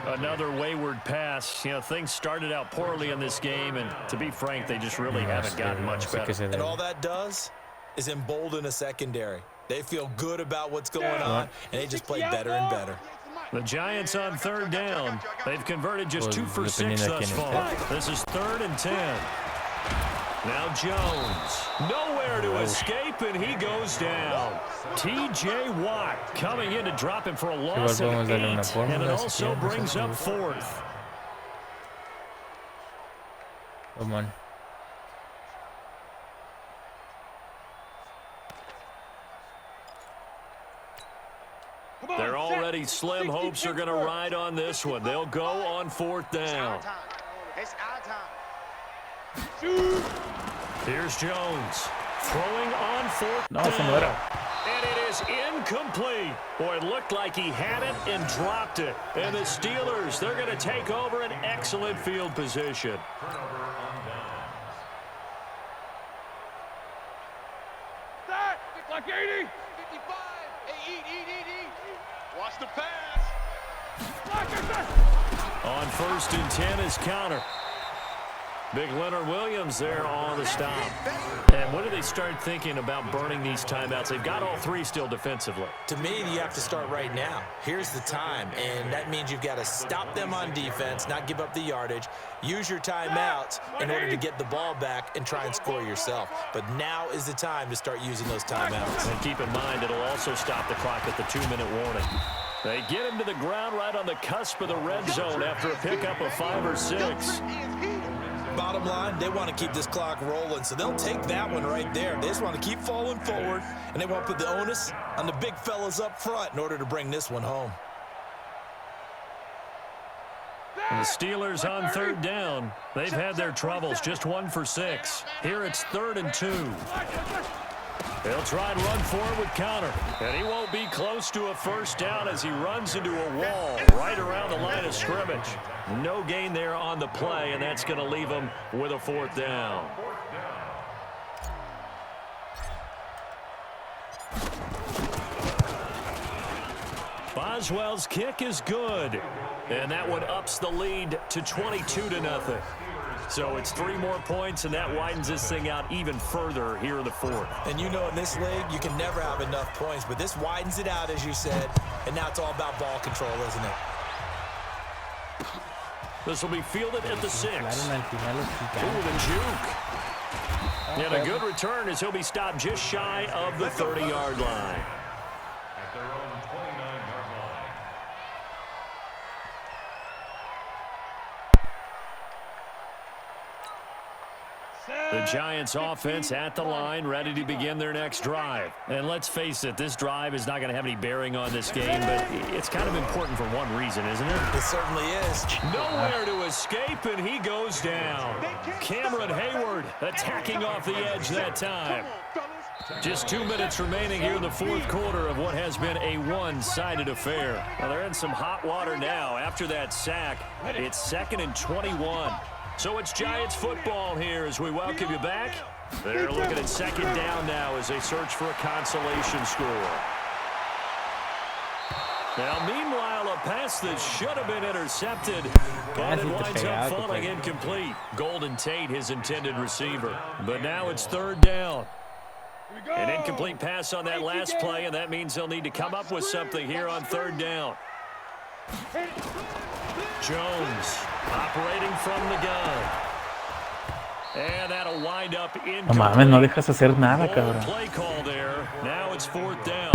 Another wayward pass. You know, things started out poorly in this game, and to be frank, they just really haven't gotten much better. And all that does is embolden a secondary. They feel good about what's going on, and they just play better and better. The Giants on 3rd down. They've converted just 2 for 6 thus far. This is 3rd and 10. Now Jones, nowhere to escape, and he goes down. T.J. Watt coming in to drop him for a loss of 8, and it also brings up 4th. Come on. They're already slim hopes are going to ride on this one. They'll go on 4th down. It's our time. Here's Jones throwing on 4th No, down. se no era. And it is incomplete. Boy, it looked like he had it and dropped it. And the Steelers, they're going to take over an excellent field position. Start. Like 80. 55. Hey, eat. Watch the pass. On 1st and 10 is Counter. Big Leonard Williams there on the stop. And when do they start thinking about burning these timeouts? They've got all 3 still defensively. To me, you have to start right now. Here's the time, and that means you've got to stop them on defense, not give up the yardage, use your timeouts in order to get the ball back and try and score yourself. But now is the time to start using those timeouts. And keep in mind, it'll also stop the clock at the 2-minute warning. They get him to the ground right on the cusp of the red zone after a pickup of 5 or 6. Bottom line, they want to keep this clock rolling, so they'll take that one right there. They just want to keep falling forward, and they want to put the onus on the big fellas up front in order to bring this one home. The Steelers on 3rd down. They've had their troubles, just 1 for 6. Here it's 3rd and 2. They'll try and run for it with Counter. And he won't be close to a first down as he runs into a wall right around the line of scrimmage. No gain there on the play, and that's going to leave him with a 4th down. Boswell's kick is good. And that one ups the lead to 22-0. So it's 3 more points, and that widens this thing out even further here in the fourth. And you know in this league, you can never have enough points, but this widens it out, as you said, and now it's all about ball control, isn't it? This will be fielded at the 6. Claro, al final los Ooh, quitaron. the juke. And a good return as he'll be stopped just shy of the 30-yard line. At their own 29-yard line. The Giants offense at the line, ready to begin their next drive. And let's face it, this drive is not going to have any bearing on this game, but it's kind of important for one reason, isn't it? It certainly is. Nowhere to escape, and he goes down. Cameron Hayward attacking off the edge that time. Just 2 minutes remaining here in the fourth quarter of what has been a one-sided affair. Now they're in some hot water now. After that sack, it's 2nd and 21. So it's Giants football here as we welcome you back. They're looking at 2nd down now as they search for a consolation score. Now, meanwhile, a pass that should have been intercepted, but it winds up falling incomplete. Golden Tate, his intended receiver. But now it's 3rd down. An incomplete pass on that last play, and that means they'll need to come up with something here on 3rd down. Jones operating from the gun. And that'll wind up in. No mames, no dejas hacer nada, cabrón. Play call there. Now it's 4th down.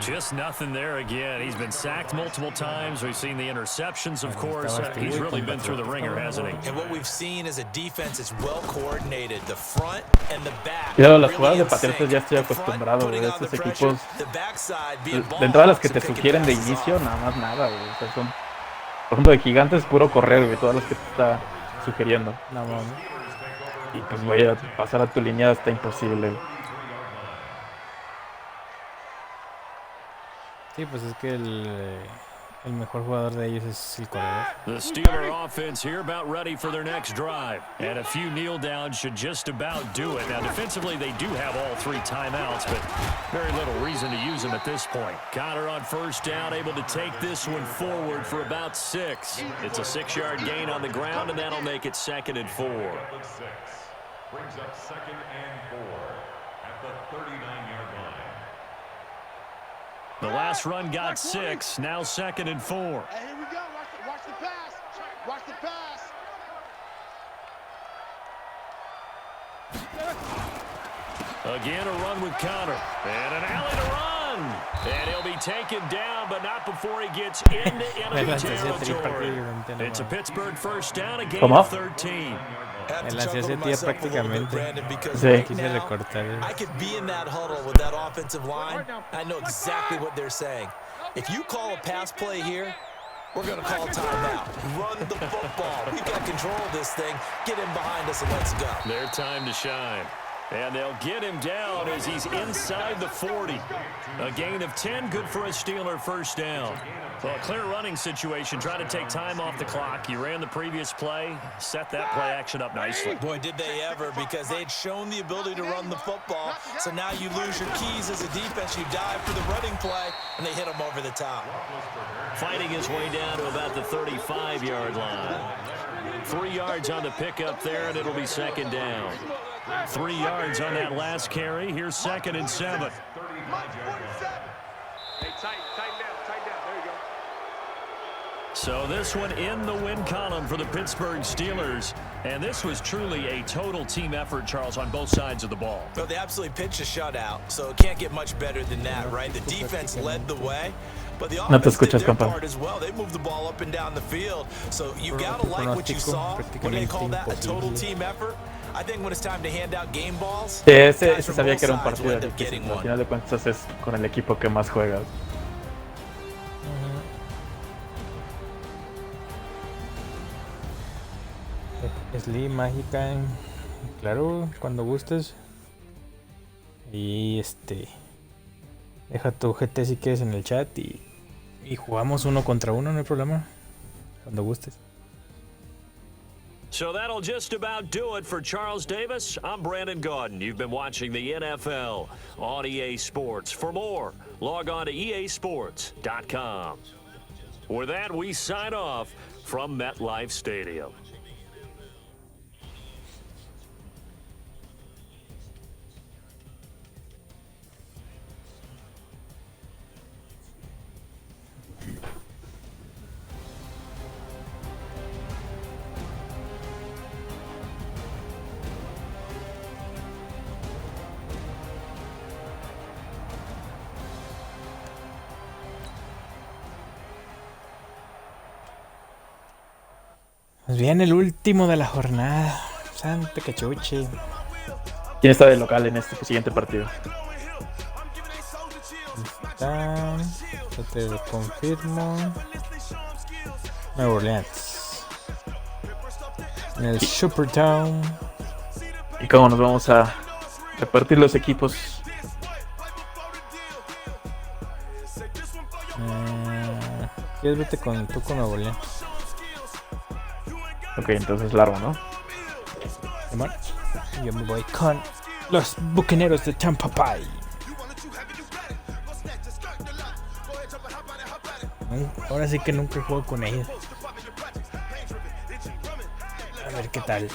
Just nothing there again. He's been sacked multiple times. We've seen the interceptions, of course. He's really been through the ringer, hasn't he? And what we've seen is a defense that's well coordinated. The front and the back. Claro, las jugadas de Patriotas ya estoy acostumbrado, güey. Estos equipos, de todas las que te sugieren de inicio, nada más nada, güey. O sea, son, por ejemplo, de Gigantes, puro correr, güey. Todas las que te está sugiriendo. No mames. Y pues, güey, pasar a tu línea está imposible, güey. Sí, pues es que el mejor jugador de ellos es el corredor. The Steeler offense here about ready for their next drive. And a few kneel downs should just about do it. Now, defensively, they do have all 3 timeouts, but very little reason to use them at this point. Connor on 1st down, able to take this one forward for about 6. It's a 6-yard gain on the ground, and that'll make it 2nd and 4. Brings up 2nd and 4 at the 39-yard line. The last run got 6, now 2nd and 4. Hey, here we go. Watch the pass. Watch the pass. Again, a run with Connor. And an alley to run. And he'll be taken down, but not before he gets into enemy territory. It's a Pittsburgh 1st down, a gain of 13. Él hacía ese tía prácticamente. Sí. Quise recortar. I could be in that huddle with that offensive line. I know exactly what they're saying. If you call a pass play here, we're going to call timeout. Run the football. We've got control of this thing. Get in behind us and let's go. Their time to shine. And they'll get him down as he's inside the 40. A gain of 10, good for a Steeler 1st down. Well, a clear running situation, trying to take time off the clock. You ran the previous play, set that play action up nicely. Boy, did they ever, because they had shown the ability to run the football. So now you lose your keys as a defense. You dive for the running play, and they hit them over the top. Fighting his way down to about the 35-yard line. 3 yards on the pickup there, and it'll be 2nd down. 3 yards on that last carry. Here's 2nd and 7. Hey, tighten down. There you go. So this one in the win column for the Pittsburgh Steelers. And this was truly a total team effort, Charles, on both sides of the ball. Well, they absolutely pitched a shutout, so it can't get much better than that, right? The defense led the way, but the offense did their part as well. They moved the ball up and down the field. So you got to like what you saw. When they call that a total team effort, I think when it's time to hand out game balls, Sí, ese sabía que era un partido difícil. Al final de cuentas es con el equipo que más juegas. Slim, mágica, claro, cuando gustes. Y deja tu GT si quieres en el chat y jugamos 1 contra 1, no hay problema. Cuando gustes. So that'll just about do it for Charles Davis. I'm Brandon Gaudin. You've been watching the NFL on EA Sports. For more, log on to easports.com. With that, we sign off from MetLife Stadium. Pues bien, el último de la jornada. Santa cachuche. ¿Quién está de local en este siguiente partido? Está. Yo te lo confirmo. Nueva Orleans. En el Supertown. ¿Y cómo nos vamos a repartir los equipos? ¿Quieres verte con tú con Nueva Orleans? Ok, entonces largo, ¿no? Simón. Yo me voy con los Bucaneros de Tampa Bay. Ahora sí que nunca he jugado con ellos. A ver qué tal.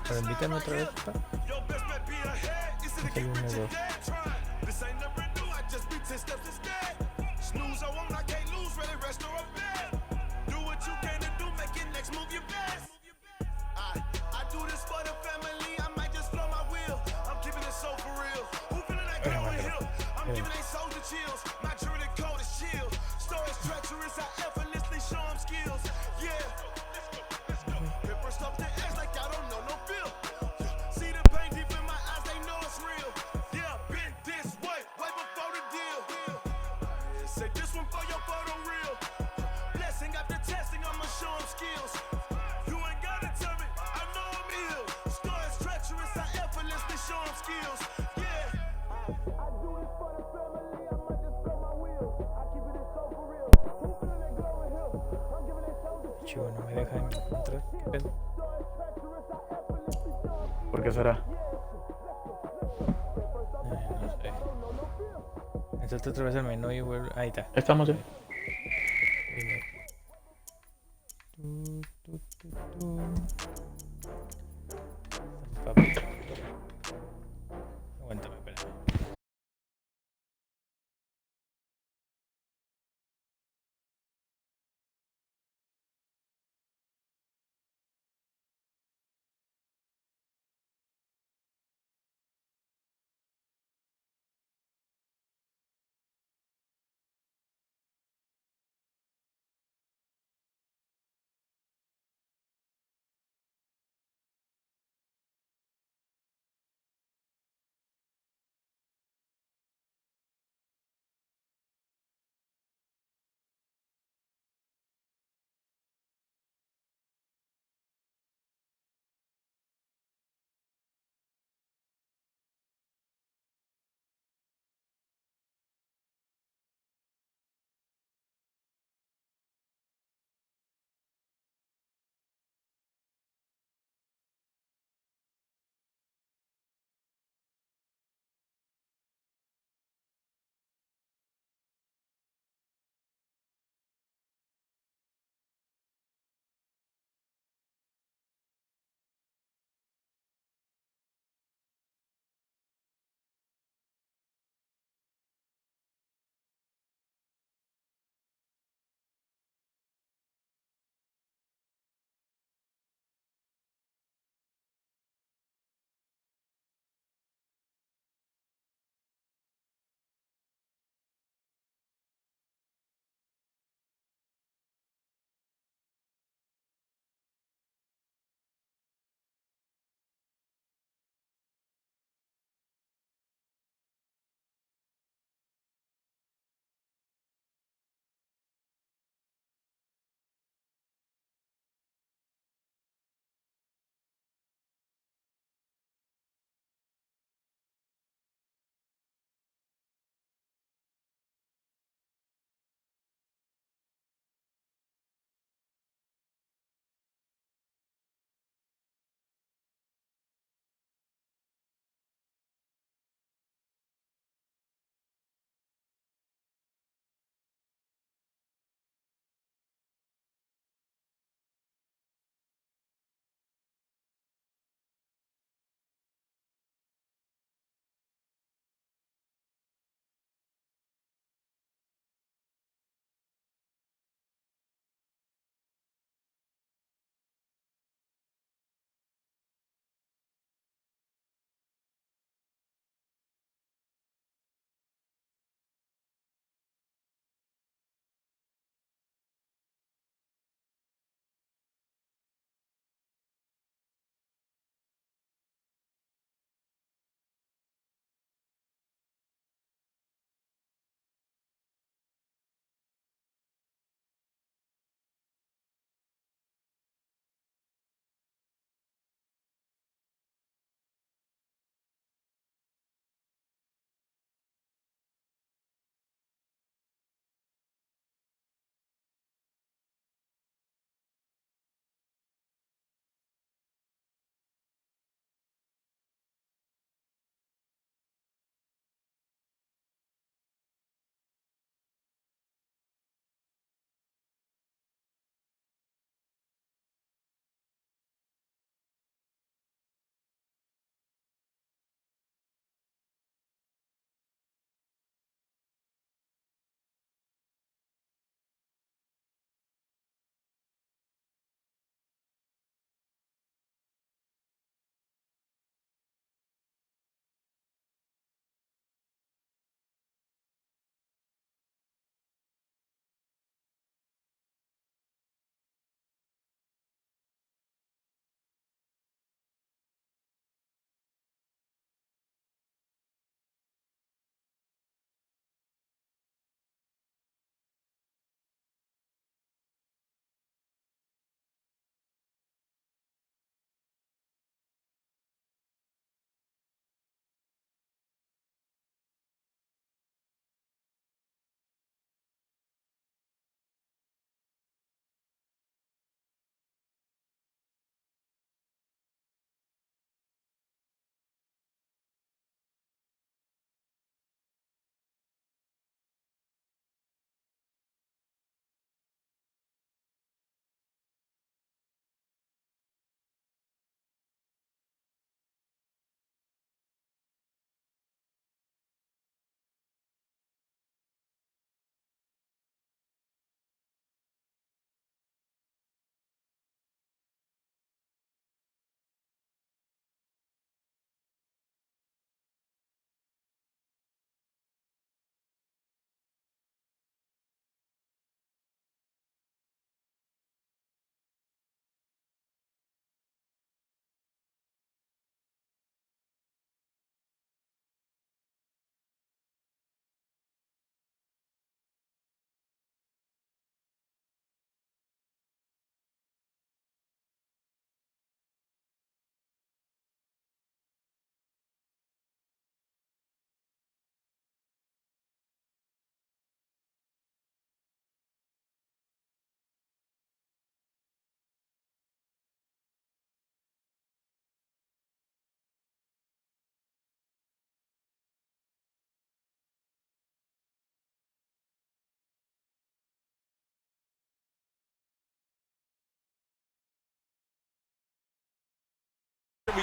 Pero invítame otra vez, papá. Déjale uno, dos. Chivo, no me dejan entrar. ¿Qué pedo? ¿Por qué será? No sé. Inserta otra vez el menú y vuelve. Ahí está. Estamos ya. Aguántame, espera.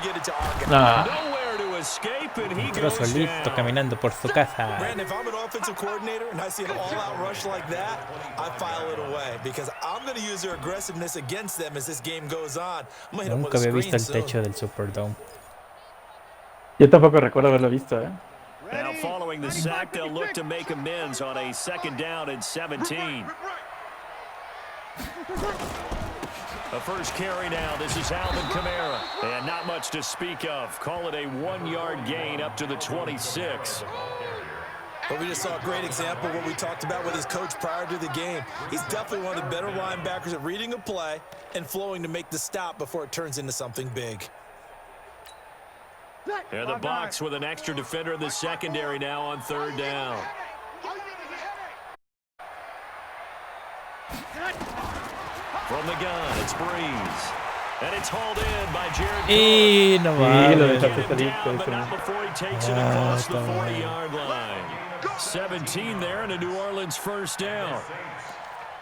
get it to our guy. Nowhere to escape, and he Entró goes solito down. caminando por su casa. Brandon, if I'm an offensive coordinator and I see an all-out rush like that, I file it away because I'm going to use their aggressiveness against them as this game goes on. I'm going to hit them with Nunca a había visto screen el soon. techo del Superdome. Yo tampoco recuerdo haberlo visto, Now following the sack, they'll look to make amends on a 2nd down and 17. The first carry now. This is Alvin Kamara. And not much to speak of. Call it a 1-yard gain up to the 26. But we just saw a great example of what we talked about with his coach prior to the game. He's definitely one of the better linebackers at reading a play and flowing to make the stop before it turns into something big. And the box with an extra defender in the secondary now on 3rd down. From the gun, it's Breeze. And it's hauled in by Jared Y no Sí, lo mames. dejaste Cook. salir, Down, but pero not before he takes it across the 40-yard line. 17 there and a New Orleans 1st down.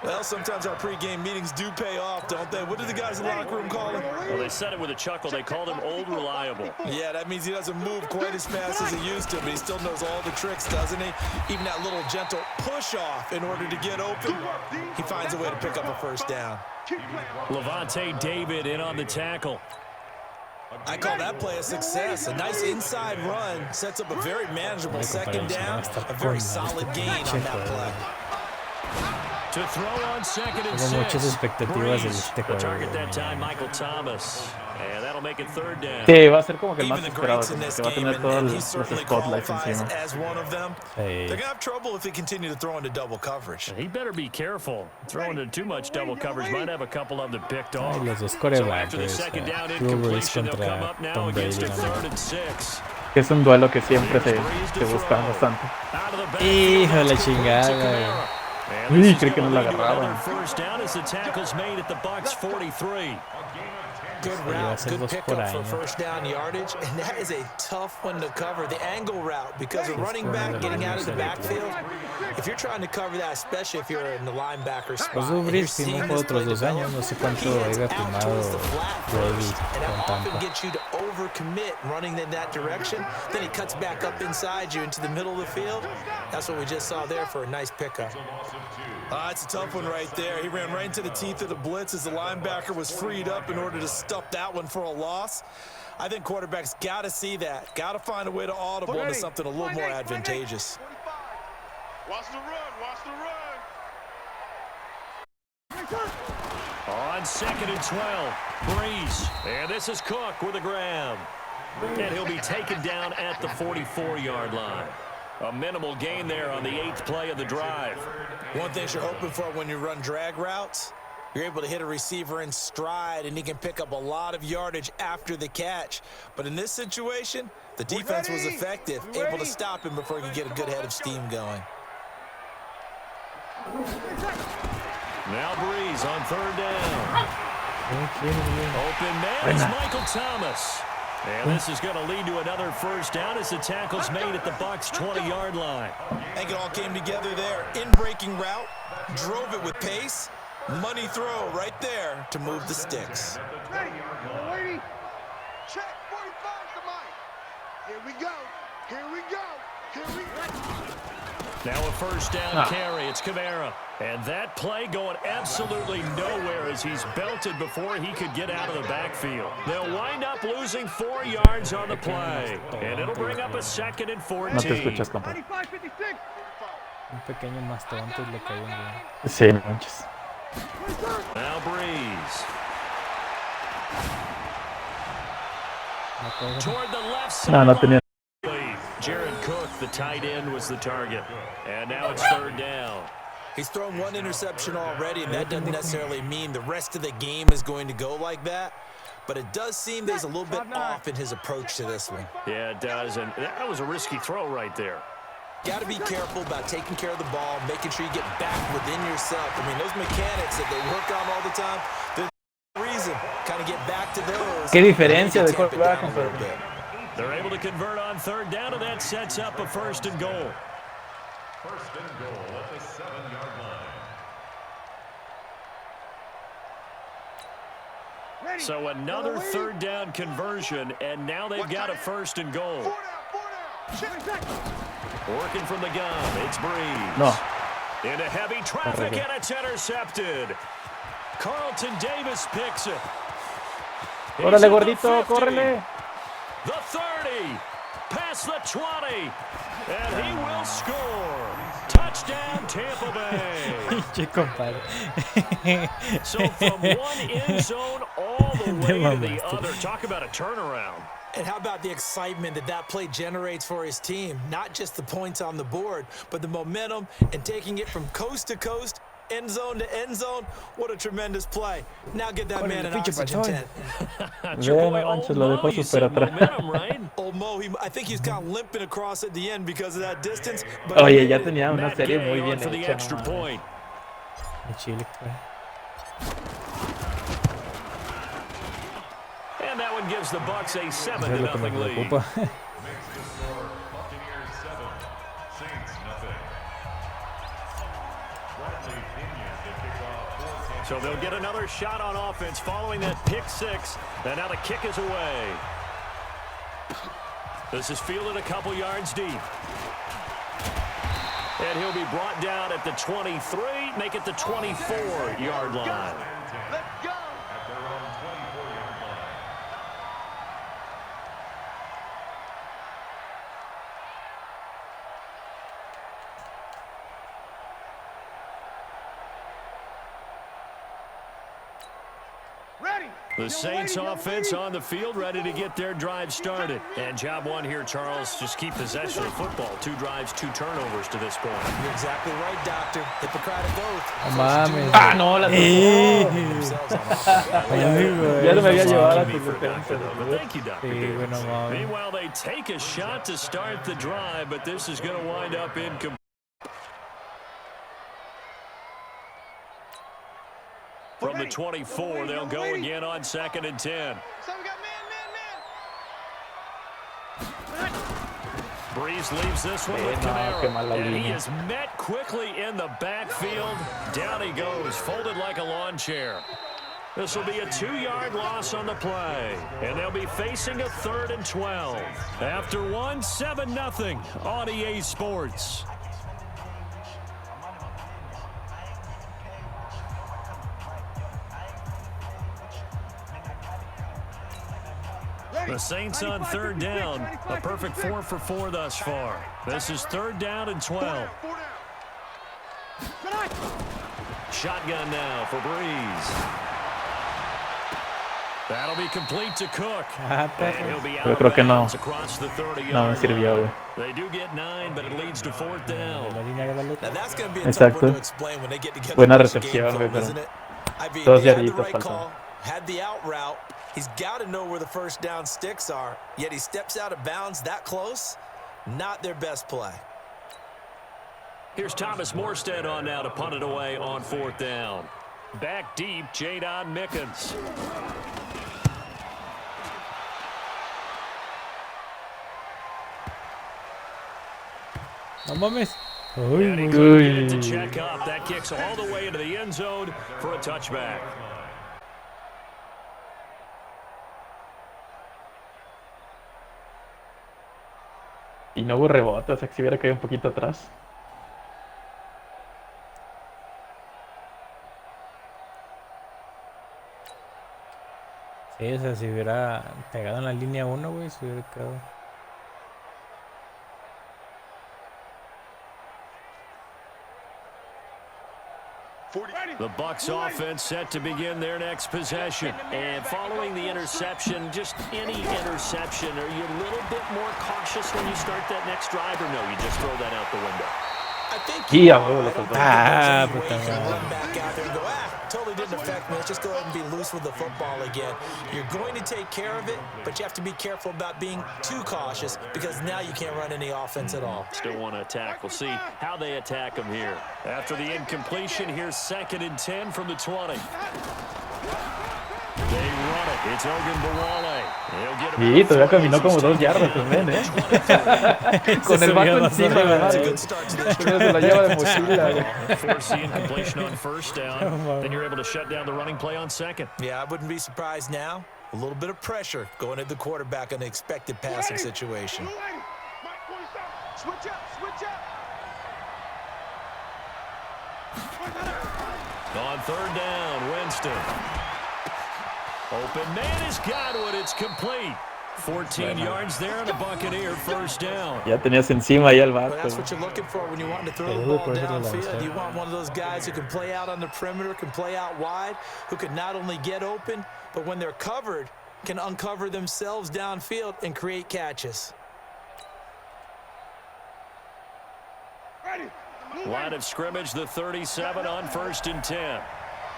Well, sometimes our pregame meetings do pay off, don't they? What do the guys in the locker room call him? Well, they said it with a chuckle. They called him Old Reliable. Yeah, that means he doesn't move quite as fast as he used to, but he still knows all the tricks, doesn't he? Even that little gentle push-off in order to get open, he finds a way to pick up a 1st down. Levante David in on the tackle. I call that play a success. A nice inside run sets up a very manageable 2nd down, a very solid gain on that play. To throw on 2nd and Tengo muchas 6. expectativas de Breeze. este The juego. target that time, Michael Thomas. And that'll make it 3rd down. Sí, va a ser como que el más Even the esperado, greats in como this que va a game, tener todos and he los certainly spotlights qualifies encima. as one of them. They're Sí. going to have trouble if they continue to throw into double coverage. He better be careful. Throwing into too much double coverage might have a couple of them picked off. Ay, los dos So corebacks. after the 2nd down Drew Brees incompletion, they'll come contra up now Tom Brady. against a ¿No? 3rd and 6. Que es un duelo que siempre Here's se Breeze to busca throw. bastante. Out of the backfield, Hijo de la that's complete to chingada, Kamara. And Uy, this is creí que no gonna la lead to agarraban. another 1st down as the tackle's made at the Bucs 43. Good va a route, ser good dos por pickup for año. 1st down yardage, and that is a tough one to cover, the angle route, because a running back getting out of the backfield, if you're trying to cover that, especially if you're in the linebacker spot, Pues Drew and you're Brees firmó seeing por this play otros 2 años. develop, No sé he cuánto heads haya out firmado towards the flat Brady first, and that con often Tampa. gets you to overcommit running in that direction, then he cuts back up inside you into the middle of the field. That's what we just saw there for a nice pickup. It's a tough one right there. He ran right into the teeth of the blitz as the linebacker was freed up in order to stuff that one for a loss. I think quarterbacks got to see that. Got to find a way to audible into something a little more advantageous. Watch the run, watch the run. On 2nd and 12, Breeze. And this is Cook with a grab. And he'll be taken down at the 44-yard line. A minimal gain there on the 8th play of the drive. One thing you're hoping for when you run drag routes, you're able to hit a receiver in stride, and he can pick up a lot of yardage after the catch. But in this situation, the defense was effective, able to stop him before he could get a good head of steam going. Now Breeze on 3rd down. Open man is Michael Thomas. And this is going to lead to another 1st down as the tackle's made at the Bucs 20-yard line. I think it all came together there. In-breaking route, drove it with pace. Money throw right there to move the sticks. Lady, check 45 to Mike. Here we go. Here we go. Here we go. Now a 1st down carry. It's Kamara. And that play going absolutely nowhere as he's belted before he could get out of the backfield. They'll wind up losing 4 yards on the play. And it'll bring up a 2nd and 14. No te escuchas, compa. 55-56. Un pequeño mastodonte le cayó un gol. Sí, manches. Now Breeze. Toward the left side. No, no tenía. Jared Cook, the tight end, was the target. And now it's 3rd down. He's thrown one interception already, and that doesn't necessarily mean the rest of the game is going to go like that. But it does seem that he's a little bit off in his approach to this one. Yeah, it does. And that was a risky throw right there. Got to be careful about taking care of the ball, making sure you get back within yourself. I mean, those mechanics that they work on all the time, there's no reason. Kind of get back to those. Qué diferencia de quarterback, compa. They're able to convert on 3rd down, and that sets up a 1st and goal. 1st and goal at the 7-yard line. So another third down conversion, and now they've got a 1st and goal. Working from the gun, it's Breeze. No. Into heavy traffic, and it's intercepted. Carlton Davis picks it. Órale, gordito, córrele. The 30, past the 20, and he will score. Touchdown, Tampa Bay. Che, compadre. So from one end zone all the way to the other. Talk about a turnaround. And how about the excitement that play generates for his team? Not just the points on the board, but the momentum and taking it from coast to coast, end zone to end zone. What a tremendous play. Now get that man an oxygen tent. No manches, lo dejó súper atrás. Old Mo, I think he's kind of limping across at the end because of that distance. But Oye, ya tenía una serie muy bien for the hecha. extra point. Chile, And that one gives the Bucks a 7-0 lead. Buccaneers 7, Saints nothing. So they'll get another shot on offense following that pick 6. And now the kick is away. This is fielded a couple yards deep. And he'll be brought down at the 23, make it the 24-yard line. Let's go. At their own 24-yard line. Ready. The Saints offense on the field, ready to get their drive started. And job one here, Charles, just keep possession of the football. 2 drives, 2 turnovers to this point. You're exactly right, Doctor. Hippocratic oath. No mames. Ah, no, la Ya no me había llevado la Thank you, Dr. Davis. Meanwhile, they take a shot to start the drive, but this is going to wind up incomplete. From the 24, they'll go again on 2nd and 10. So we got man. Breeze leaves this one with Kamara, and he is met quickly in the backfield. Down he goes, folded like a lawn chair. This will be a 2-yard loss on the play, and they'll be facing a 3rd and 12. After one, 7-0 on EA Sports. The Saints on 3rd down, a perfect 4 for 4 thus far. This is 3rd down and 12. Shotgun now for Breeze. That'll be complete to Cook. And he'll be out of bounds across the 30-yard line. They do get 9, but it leads to 4th down. Now that's going to be a tough one to explain when they get together. Buena recepción, isn't it? I mean, Dos he had the yarditos right faltan. call, had the out route. He's got to know where the 1st down sticks are, yet he steps out of bounds that close. Not their best play. Here's Thomas Morstead on now to punt it away on 4th down. Back deep, Jadon Mickens. No mames. And he couldn't get it to check up. That kicks all the way into the end zone for a touchback. Y no hubo rebote, o sea que si hubiera caído un poquito atrás. Sí, o sea, si hubiera pegado en la línea 1, güey, se hubiera quedado. The Bucs offense set to begin their next possession. And following the interception, just any interception, are you a little bit more cautious when you start that next drive, or no, you just throw that out the window? I think Yeah, well, run back out there and go, totally didn't affect me. Let's just go ahead and be loose with the football again. You're going to take care of it, but you have to be careful about being too cautious because now you can't run any offense at all. Still want to attack. We'll see how they attack them here. After the incompletion, here's 2nd and 10 from the 20. They run it. It's Ogunbowale. He'll get him Y out todavía of play caminó as he como 2 stays yardas at también, the ¿eh? 23. Con el vato subió encima, dos ¿verdad? That's a good start to this Pero se lo lleva de mochila. Force the incompletion on first down. Then you're able to shut down the running play on second. Yeah, I wouldn't be surprised now. A little bit of pressure going at the quarterback on the expected passing situation. Switch up, switch up. On third down, Winston. Open man has got it. It's complete. 14 yards there and a Buccaneer first down. Ya tenías encima ahí al Well, vato. that's what you're looking for when you want to throw the ball downfield. You want one of those guys who can play out on the perimeter, can play out wide, who can not only get open, but when they're covered, can uncover themselves downfield and create catches. Line of scrimmage, the 37 on 1st and 10.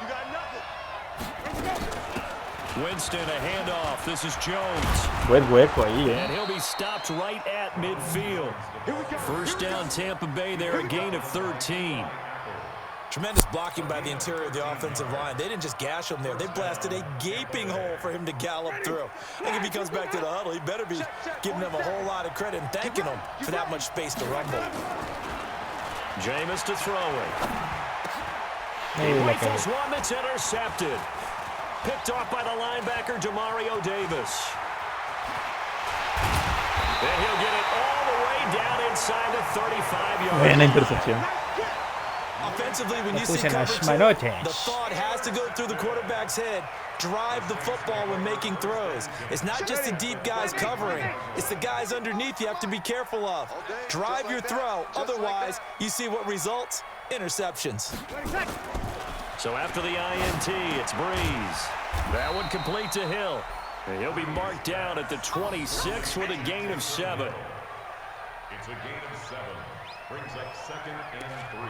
You got nothing. Winston, a handoff. This is Jones. Buen hueco ahí, And he'll be stopped right at midfield. First down, Tampa Bay there, a gain of 13. Tremendous blocking by the interior of the offensive line. They didn't just gash him there. They blasted a gaping hole for him to gallop through. I think if he comes back to the huddle, he better be giving them a whole lot of credit and thanking them for that much space to rumble. Jameis to throw it. He la rifles one that's intercepted. Picked off by the linebacker, Demario Davis. And he'll get it all the way down inside the 35-yard Buena line. intercepción. Offensively, when you see puse en las cover two, manotas. the thought has to go through the quarterback's head. Drive the football when making throws. It's not just the deep guys covering. It's the guys underneath you have to be careful of. Drive your throw. Otherwise, you see what results? Interceptions. So after the INT, it's Breeze. That one complete to Hill. And he'll be marked down at the 26 with a gain of 7. It's a gain of 7. Brings up 2nd and 3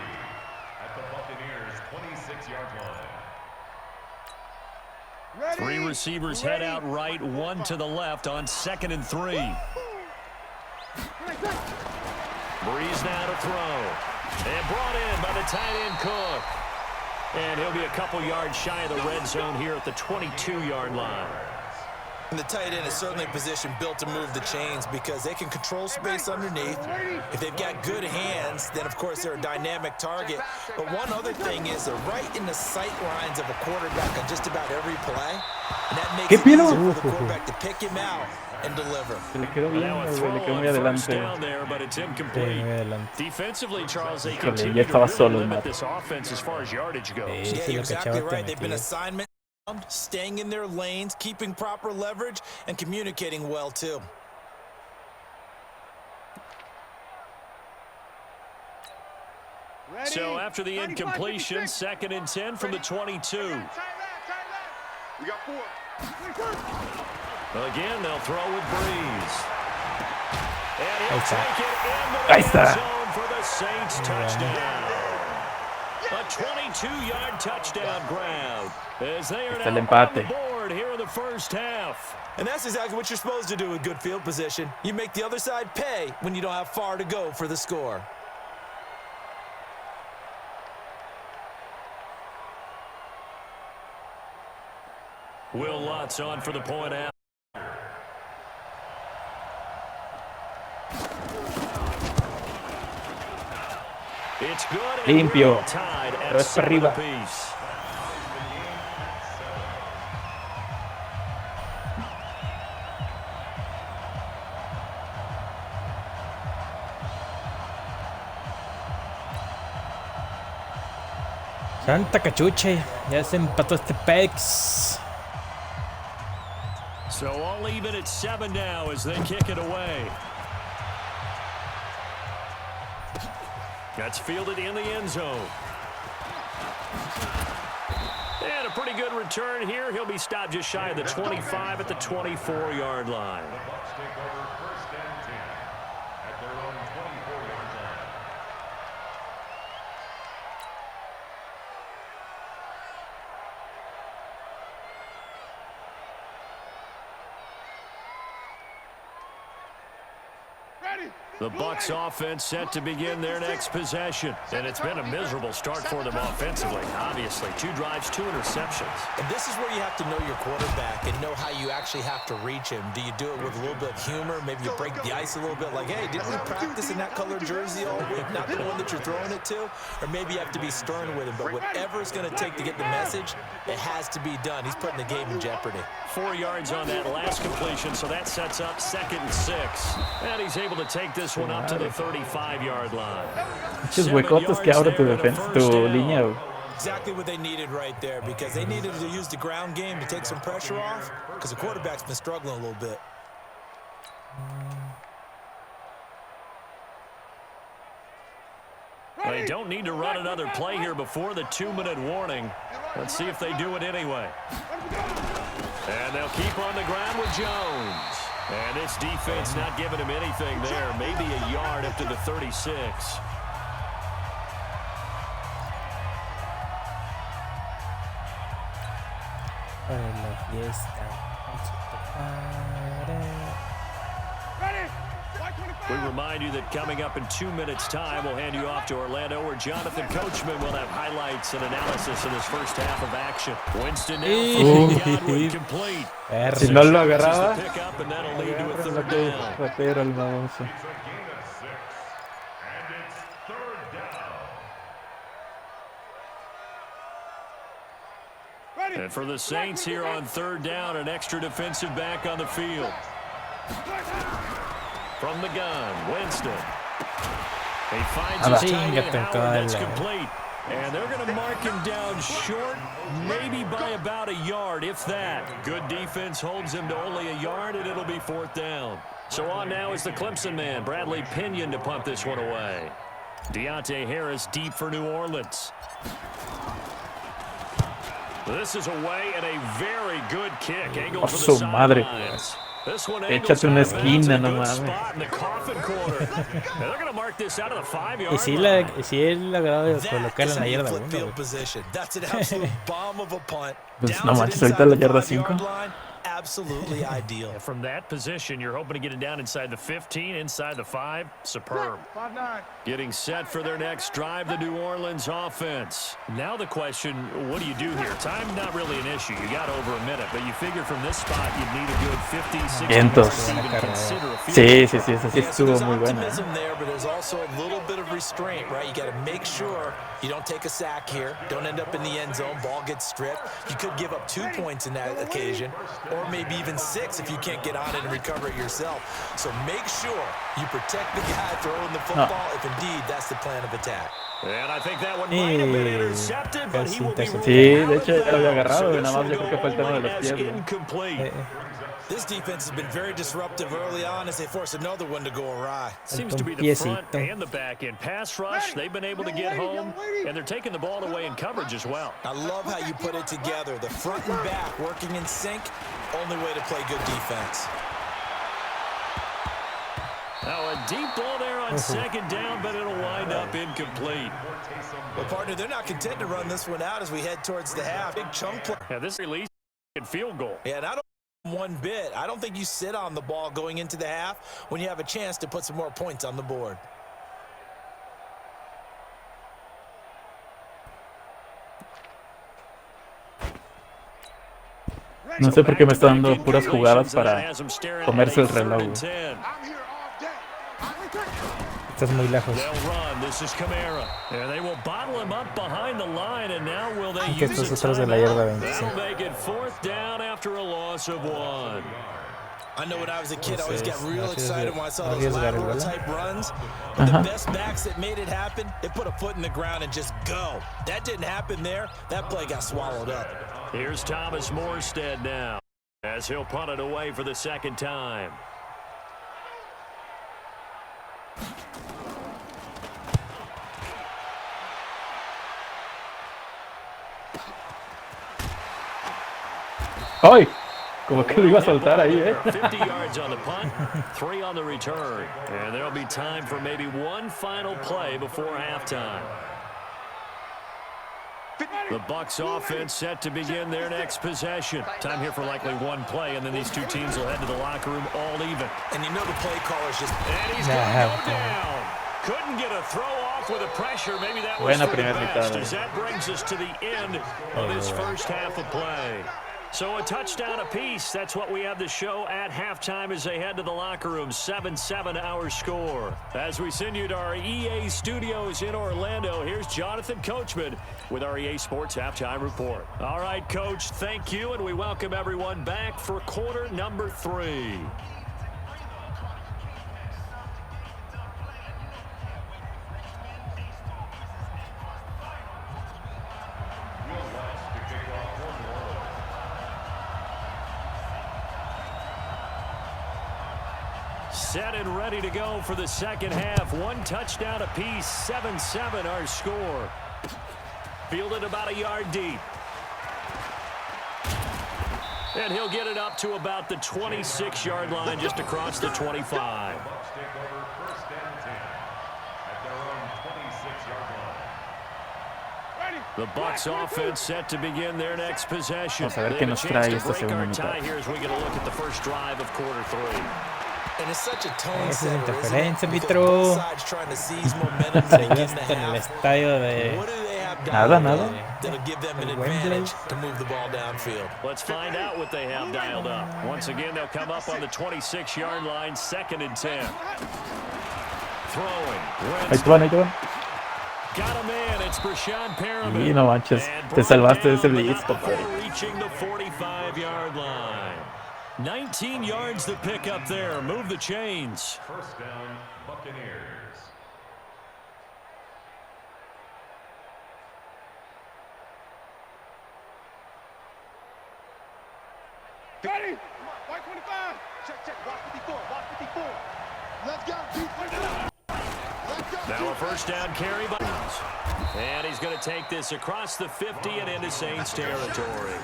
at the Buccaneers' 26-yard line. Three receivers head out right, one to the left on 2nd and 3. Breeze now to throw. And brought in by the tight end Cook. And he'll be a couple yards shy of the red zone here at the 22-yard line. And the tight end is certainly a position built to move the chains because they can control space underneath. If they've got good hands, then of course they're a dynamic target. But one other thing is they're right in the sight lines of a quarterback on just about every play. And that makes it easier for the quarterback to pick him out and deliver. Se le quedó bien, Now a güey, throw le quedó muy on first adelante. down there, but it's incomplete. muy adelante. Defensively, Charles, they Híjole, continue ya to estaba really solo el limit Matt. this offense as far as yardage goes. Sí, Yeah, sí you're lo exactly cachaba right. They've been metido. assignment, staying in their lanes, keeping proper leverage, and communicating well, too. So after the incompletion, 2nd and 10 from the 22. We got 4. Again, they'll throw with Breeze. And he'll Ahí está. take it in Ahí the está. red zone for the Saints touchdown. A 22-yard touchdown grab as they are Está el now on empate. the board here in the first half. And that's exactly what you're supposed to do with good field position. You make the other side pay when you don't have far to go for the score. Will Lutz on for the point out. It's good and Limpio. we're tied Pero at es para 7 arriba. apiece. Santa cachuche, ya se empató este Pex. So all even at 7 now as they kick it away. That's fielded in the end zone. And a pretty good return here. He'll be stopped just shy of the 25 at the 24-yard line. The Bucs take over 1st and 10 at their own 24-yard line. The Bucs offense set to begin their next possession. And it's been a miserable start for them offensively. Obviously, 2 drives, 2 interceptions. And this is where you have to know your quarterback and know how you actually have to reach him. Do you do it with a little bit of humor? Maybe you break the ice a little bit like, hey, didn't we practice in that colored jersey all week, not the one that you're throwing it to? Or maybe you have to be stern with him. But whatever it's going to take to get the message, it has to be done. He's putting the game in jeopardy. 4 yards on that last completion, so that sets up 2nd and 6. And he's able to take this one up to the 35-yard line. Muchos huecotes que abre tu defensa, tu línea, güey. Exactly what they needed right there, because they needed to use the ground game to take some pressure off, because the quarterback's been struggling a little bit. They don't need to run another play here before the 2-minute warning. Let's see if they do it anyway. And they'll keep on the ground with Jones. And this defense not giving him anything there. Maybe a yard up to the 36. We remind you that coming up in 2 minutes' time, we'll hand you off to Orlando, where Jonathan Coachman will have highlights and analysis in his first half of action. Winston now Godwin complete. Si no lo agarraba, Pick up, and that'll lead to a 3rd down. ratero el baboso. It's a gain of 6. And it's 3rd down. And for the Saints here on 3rd down, an extra defensive back on the field. From the gun, Winston. He finds his tight end, Howard. That's complete. And they're going to mark him down short, maybe by about a yard, if that. Good defense holds him to only a yard, and it'll be 4th down. So on now is the Clemson man, Bradley Pinion, to punt this one away. Deontay Harris deep for New Orleans. This is away, and a very good kick. Angled for the sidelines. Échate una esquina, no mames. Y si él lograba colocarla en la yarda 1. Pues no manches, ahorita la yarda 5. Absolutely ideal. From that position, you're hoping to get it down inside the 15, inside the 5. Superb. 5-9. Getting set for their next drive, the New Orleans offense. Now the question, what do you do here? Time not really an issue. You got over a minute, but you figure from this spot you'd need a good 50, 60 minutes to even consider a field Sí, goal. sí, sí, esa sí estuvo muy buena. There's optimism there, but there's also a little bit of restraint, right? You got to make sure you don't take a sack here, don't end up in the end zone, ball gets stripped. You could give up 2 points in that occasion, or maybe even 6 if you can't get on it and recover it yourself. So make sure you protect the guy throwing the football if indeed that's the plan of attack. And I think that one might have been intercepted, but he will be ruled Sí, de out hecho ya lo había agarrado, So nada más this yo creo will que fue el tema de go los as pies, ¿no? incomplete. This defense has been very disruptive early on as they force another one to go awry. Seems to be the front and the back end. Pass rush, they've been able to get home, and they're taking the ball away in coverage as well. I love how you put it together. The front and back working in sync, only way to play good defense. Now a deep ball there on 2nd down, but it'll wind up incomplete. Well, partner, they're not content to run this one out as we head towards the half. Big chunk play. Yeah, this release and field goal. Yeah, and I don't one bit. I don't think you sit on the ball going into the half when you have a chance to put some more points on the board. No sé por qué me está dando puras jugadas para comerse el reloj, güey. I'm here all day. Estás muy lejos. They'll run. This is Kamara. And they will bottle him up behind the line, and now will they Que use estos a otros de la yarda timeout? 25. That'll make it 4th down after a loss of 1. I know when I was a kid, I always got real Entonces, excited when I saw those arriesgar el lateral balón. type runs. But the best backs that made it happen, they put a foot in the ground and just go. That didn't happen there. That play got swallowed up. Here's Thomas Morstead now, as he'll punt it away for the 2nd time. ¡Ay! Como que lo iba a soltar ahí, 50 yards on the punt, 3 on the return. And there'll be time for maybe one final play before halftime. The Bucs offense set to begin their next possession. Time here for likely one play, and then these two teams will head to the locker room all even. And you know the play caller's just... And he's going to go down. Couldn't get a throw off with the pressure. Maybe that was for the best, as that brings us to the end of this first half of play. So a touchdown apiece. That's what we have to show at halftime as they head to the locker room. 7-7 our score. As we send you to our EA studios in Orlando, here's Jonathan Coachman with our EA Sports Halftime Report. All right, Coach, thank you, and we welcome everyone back for quarter number 3. Set and ready to go for the second half. One touchdown apiece, 7-7 our score. Fielded about a yard deep. And he'll get it up to about the 26-yard line, just across the 25. The Bucs offense set to begin their next possession. Vamos a ver qué nos trae esta segunda mitad. Here as we get a look at the first drive of quarter 3. And it's such a tone Esa es setter, interferencia, isn't it? Mitro. Both sides trying to seize momentum Se to vio begin the hasta en el half. estadio de... What do they have Nada, dialed nada. up that'll give them an advantage to move the ball downfield? Let's find out what they have dialed up. Once again, they'll come up on the 26-yard line, 2nd and 10. Throwing. Ahí te van, ahí te van. Got a man, it's Brashad Perriman. Y no manches, te salvaste de ese blitz, compadre. Reaching the 45-yard line. 19 yards to pick up there. Move the chains. First down, Buccaneers. Ready? White 25. Check. Watch 54. Watch 54. Let's go. Now a first down carry by... And he's going to take this across the 50 and into Saints territory.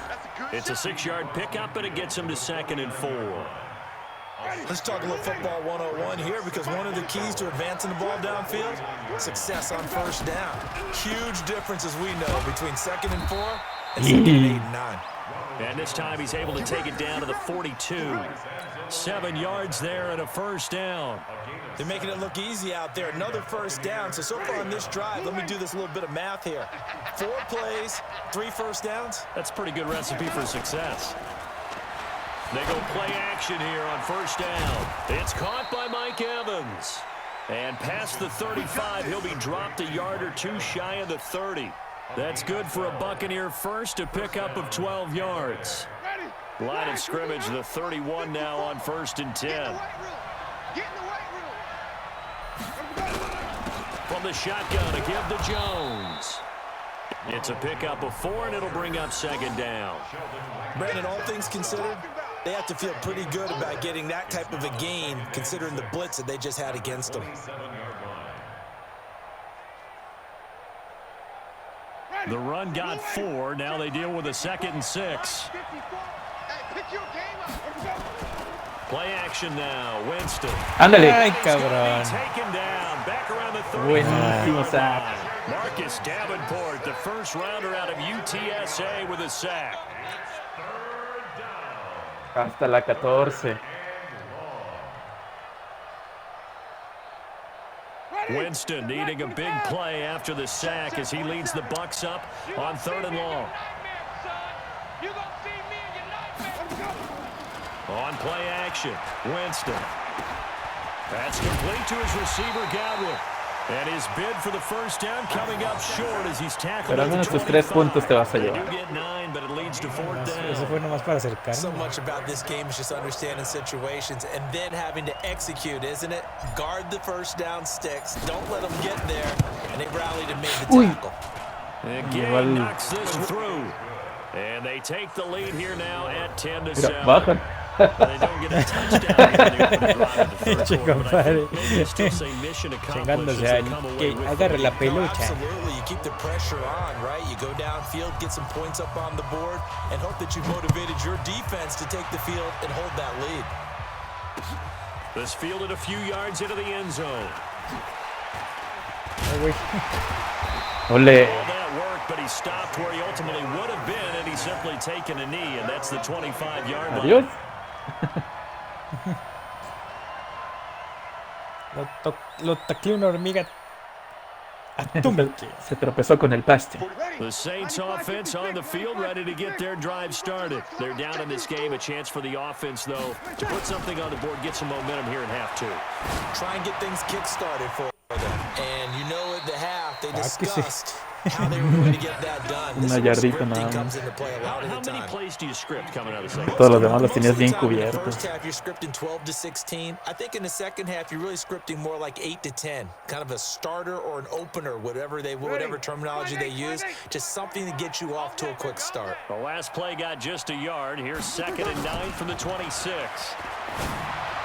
It's a 6-yard pickup, and it gets him to 2nd and 4. Let's talk a little football 101 here, because one of the keys to advancing the ball downfield, success on first down. Huge difference, as we know, between 2nd and 4 and 2nd and 8 and 9. And this time he's able to take it down to the 42. 7 yards there and a first down. They're making it look easy out there. Another first down. So far on this drive, let me do this little bit of math here. 4 plays, 3 first downs. That's a pretty good recipe for success. They go play action here on first down. It's caught by Mike Evans. And past the 35, he'll be dropped a yard or two shy of the 30. That's good for a Buccaneer first, a pickup of 12 yards. Line of scrimmage, the 31 now on 1st and 10. From the shotgun, a give to Jones. It's a pickup of 4, and it'll bring up 2nd down. Brandon, all things considered, they have to feel pretty good about getting that type of a gain, considering the blitz that they just had against them. The run got 4. Now they deal with a 2nd and 6. Play action now. Winston. Ándale. Ay, cabrón. Taken down. Back around the 30. Buenísimo sack. Marcus Davenport, the first rounder out of UTSA with a sack. Hasta la 14. Winston needing a big play after the sack as he leads the Bucs up on 3rd and long. On play action, Winston. That's complete to his receiver, Godwin. And his bid for the first down coming up short as he's tackled. Pero al menos tus 3 puntos te vas a They do llevar. get 9, but it leads to 4th Eso down. fue nomás para acercar. So much about this game is just understanding situations and then having to execute, isn't it? Guard the first down sticks. Don't let them get there. And they rallied and made the tackle. Again, knocks this through. And they take the lead here now at 10-7. Mira, bajan. They don't get a touchdown here in the opening drive of the third Che, quarter, but I think compadre. maybe it's still say mission accomplished Chingándose as they a come away que with the agarre la lead. pelucha. Absolutely. You keep the pressure on, right? You go downfield, get some points up on the board, and hope that you motivated your defense to take the field and hold that lead. This fielded a few yards into the end zone. Ay, güey. Ole. All that that work, but he stopped where he ultimately would have been, and he's simply taken a knee, and that's the 25-yard line. Adiós. Lo tacleó una hormiga. Se tropezó con el paste. The Saints offense on the field, ready to get their drive started. They're down in this game. A chance for the offense, though, to put something on the board, get some momentum here in half 2. Try and get things kick-started for them. And you know at the half, they discussed how they were going to get that done. This Una yardita nada scripting comes más. into play a lot of How the many time. plays do you script coming out of the second? Todos los demás los Most of tenías the bien time in the cubiertos. first half, you're scripting 12 to 16. I think in the second half, you're really scripting more like 8 to 10. Kind of a starter or an opener, whatever terminology they use. Just something to get you off to a quick start. The last play got just a yard. Here's 2nd and 9 from the 26.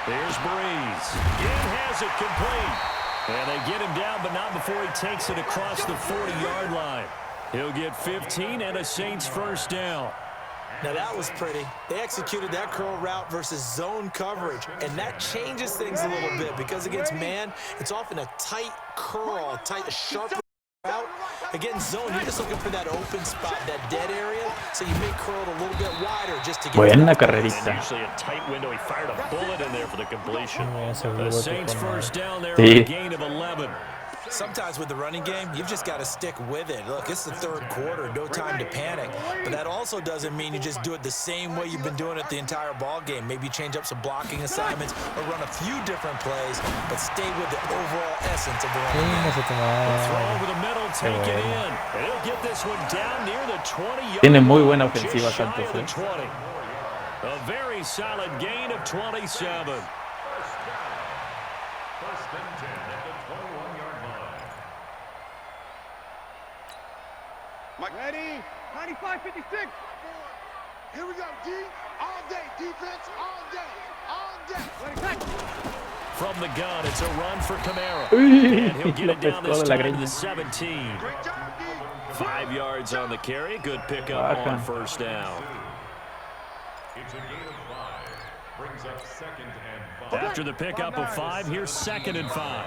There's Breeze. Again has it complete. And they get him down, but not before he takes it across the 40-yard line. He'll get 15 and a Saints first down. Now that was pretty. They executed that curl route versus zone coverage, and that changes things a little bit because against man, it's often a tight curl, a sharp route. Against zone, you're just looking for that open spot, that dead area, so you may curl it a little bit wider just to get Buena And carrerita. usually a tight window. He fired a bullet in there for the completion. Ese The rebote Saints con first down there Sí. on a gain of 11. Sometimes with the running game, you've just got to stick with it. Look, it's the third quarter, no time to panic. But that also doesn't mean you just do it the same way you've been doing it the entire ball game. Maybe change up some blocking assignments or run a few different plays, but stay with the overall essence of the running game. Chinga tu madre. Throw over the middle, take it bueno. in. And he'll get this one down near the 20-yard Tiene muy line, buena just ofensiva, shy Santos, of the 20. A very solid gain of 27. First and 10 at the 21-yard line. Mike, ready? 95-56. Here we go, D. All day. Defense, all day. All day. From the gun, it's a run for Kamara. Uy, And he'll get lo it down pescó this de la time to greña. the 17. Great job, D. 5 yards on the carry. Good pickup Baja. on first down. It's a gain of 5. Brings up 2nd and 5. After the pickup of 5, here's 2nd and 5.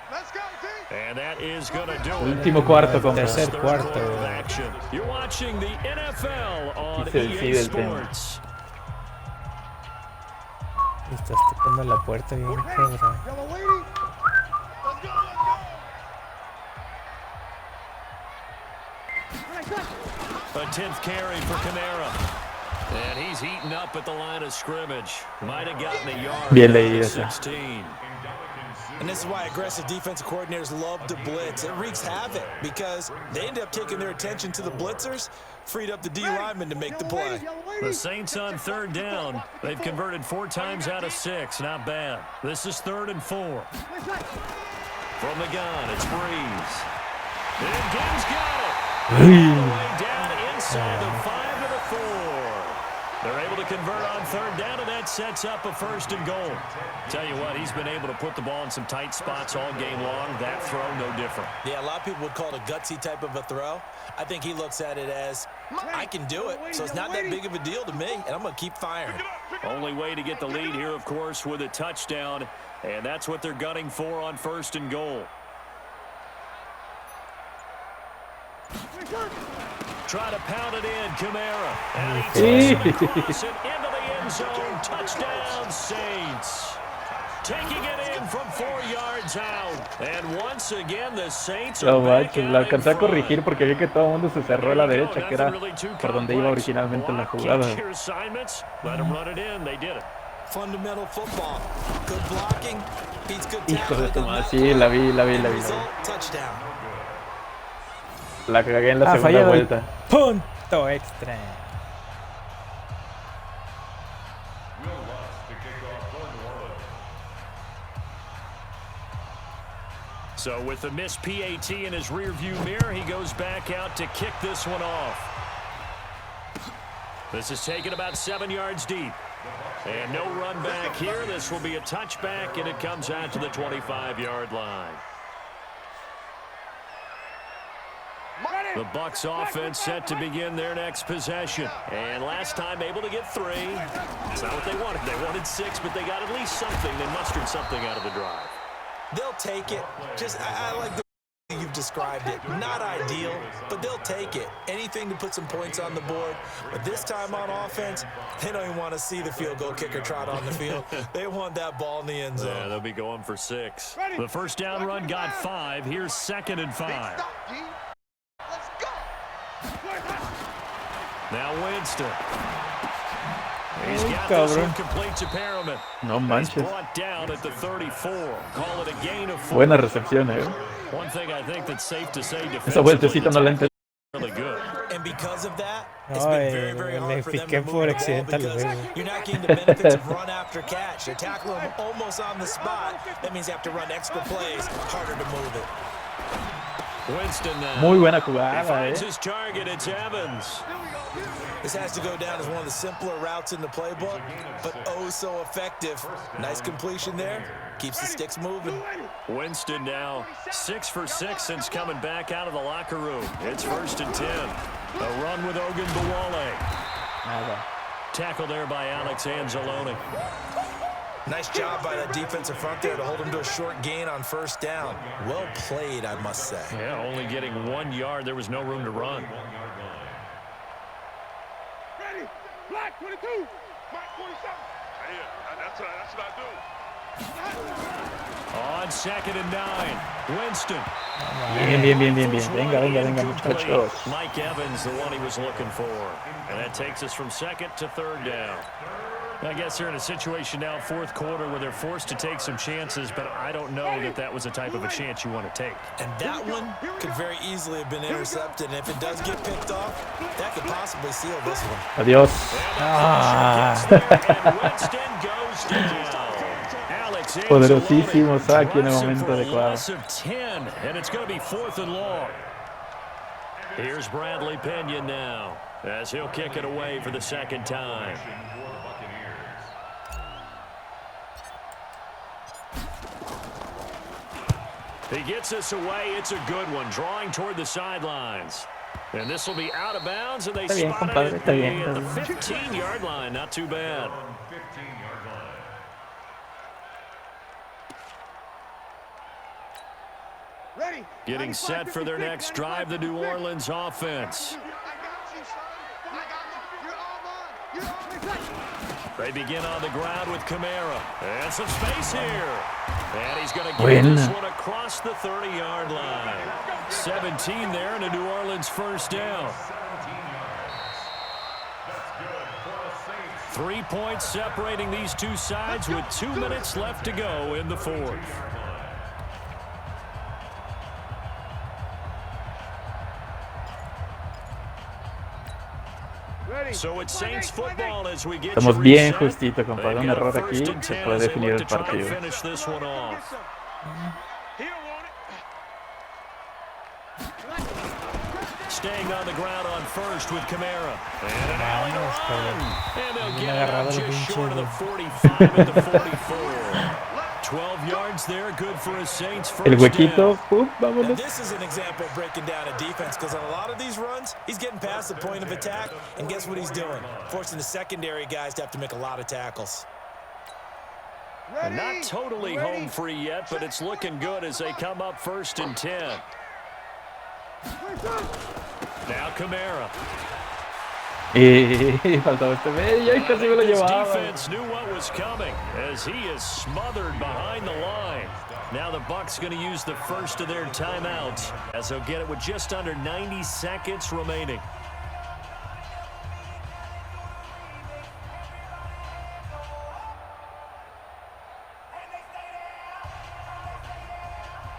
Let's go, D. And that is going to do it. Último cuarto, compa. Tercer Third cuarto. quarter of action. You're watching the NFL on Aquí se EA decide el tema. Sports. Y estás tocando la puerta bien, cabrón. Yellow lady. Let's go, let's go. A 10th carry for Kamara. And he's heating up at the line of scrimmage. Might have gotten a yard. Bien at the leído esa. 16. And this is why aggressive defensive coordinators love to blitz. It wreaks havoc because they end up taking their attention to the blitzers, freed up the D lineman to make the play. The Saints on third down. They've converted 4 times out of 6. Not bad. This is 3rd and 4. From the gun, it's Breeze. And Gibbs got it. All the way down inside the 5 to the 4. They're able to convert on third down, and that sets up a 1st and goal. Tell you what, he's been able to put the ball in some tight spots all game long. That throw, no different. Yeah, a lot of people would call it a gutsy type of a throw. I think he looks at it as, I can do it, so it's not that big of a deal to me, and I'm going to keep firing. Only way to get the lead here, of course, with a touchdown, and that's what they're gunning for on 1st and goal. Try to pound it in, Kamara. And he takes it across and into the end zone. Touchdown, Saints. Taking it in from 4 yards out. And once again, the Saints are No back manches, la out in alcancé a front. corregir porque vi que todo el mundo se cerró a la There you go. derecha, que era Nothing really too por donde iba complex. originalmente la Block, jugada. keep your assignments. Let them run it in. They did it. Fundamental football. Good blocking beats good Hijo de tu tackling. madre, sí, la vi. End result, touchdown. La cagué en la Ha segunda fallado el vuelta. punto extra. Will Lutz to kick off for New Orleans. So with the missed PAT in his rearview mirror, he goes back out to kick this one off. This is taken about 7 yards deep. And no run back here. This will be a touchback, and it comes out to the 25-yard line. The Bucs offense set to begin their next possession. And last time able to get 3. It's not what they wanted. They wanted 6, but they got at least something. They mustered something out of the drive. They'll take it. I like the you've described it. Not ideal, but they'll take it. Anything to put some points on the board. But this time on offense, they don't even want to see the field goal kicker trot on the field. They want that ball in the end zone. Yeah, they'll be going for 6. The first down run got 5. Here's 2nd and 5. Let's go. Now Winston. He's got this one complete to Perriman. No He's manches. brought down at the 34. Call it a gain of 4. Buena recepción, One thing I think that's safe to say Esa vueltecita no la entendí. really good. And because of that, it's been very, very hard for them to move the ball accidental, because güey. you're not getting the benefits of run after catch. They tackle them almost on the spot. That means they have to run extra plays, harder to move it. Winston now. Muy buena He jugada, finds his target. It's Evans. This has to go down as one of the simpler routes in the playbook, but oh so effective. Nice completion there. Keeps the sticks moving. Winston now 6 for 6 since coming back out of the locker room. It's 1st and 10. A run with Ogun Bawale. Nada. Tackle there by Alex Anzalone. Nice job by that defensive front there to hold him to a short gain on 1st down. Well played, I must say. Yeah, only getting 1 yard. There was no room to run. Ready. Black 22. Black 27. That's what I do. On 2nd and 9. Winston. Bien, bien, bien, bien, bien. First Venga, one venga, venga, incomplete. muchachos. Mike Evans, the one he was looking for. And that takes us from 2nd to 3rd down. I guess they're in a situation now, 4th quarter, where they're forced to take some chances, but I don't know that that was the type of a chance you want to take. And that one could very easily have been intercepted. And if it does get picked off, that could possibly seal this one. Adiós. And Winston goes down. Alex Poderosísimo Anzalone saque en el drives him momento for a adecuado. loss of 10, and it's going to be 4th and long. Here's Bradley Pena now, as he'll kick it away for the 2nd time. He gets us away. It's a good one, drawing toward the sidelines. And this will be out of bounds, and they Está bien, spot compadre, it está bien, at the está bien. 15-yard line. Not too bad. Ready. Getting set for their next drive, the New Orleans offense. I got you, son. I got you. You're all mine. You're all mine. They begin on the ground with Kamara. And some space here. And he's going to get Buena. this one across the 30-yard line. 17 there and a New Orleans 1st down. 3 points separating these two sides with 2 minutes left to go in the 4th. So it's Saints football as we get Estamos you bien reset. justito, compadre. Un They've got a error aquí 1st and se 10 puede as they definir look el to try and partido. finish this one off. He'll want it. Staying on the ground on 1st with Kamara. And an alley to run. And they'll get it up just short of the 45 at the 44. 12 yards there, good for a Saints first El huequito. down. And Vámonos. this is an example of breaking down a defense because on a lot of these runs, he's getting past the point of attack, and guess what he's doing? Forcing the secondary guys to have to make a lot of tackles. Ready. Not totally Ready. home free yet, but it's looking good as they come up 1st and 10. Now Kamara. Faltaba este medio y casi me lo This llevaba. defense knew what was coming as he is smothered behind the line. Now the Bucs going to use the first of their timeouts as they'll get it with just under 90 seconds remaining.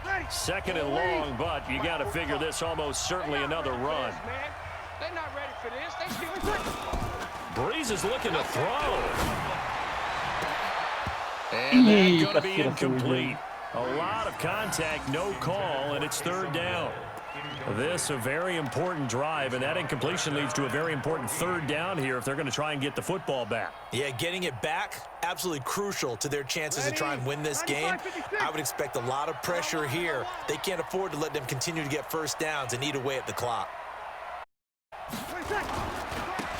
Ready. 2nd and long, but you got to figure this almost certainly another run. Man, they're not ready for this. They still Breeze is looking to throw. And that's going to be incomplete. A lot of contact, no call, and it's 3rd down. This a very important drive, and that incompletion leads to a very important 3rd down here if they're going to try and get the football back. Yeah, getting it back, absolutely crucial to their chances to try and win this game. I would expect a lot of pressure here. They can't afford to let them continue to get 1st downs and eat away at the clock.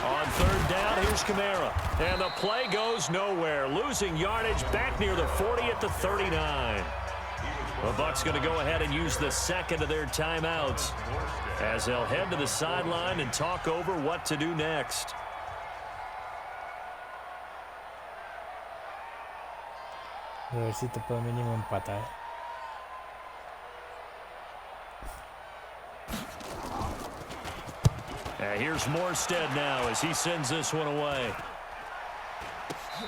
On 3rd down, here's Kamara. And the play goes nowhere. Losing yardage back near the 40 at the 39. The Bucs going to go ahead and use the second of their timeouts as they'll head to the sideline and talk over what to do next. A ver si te puedo mínimo empatar. Here's Morstead now as he sends this one away.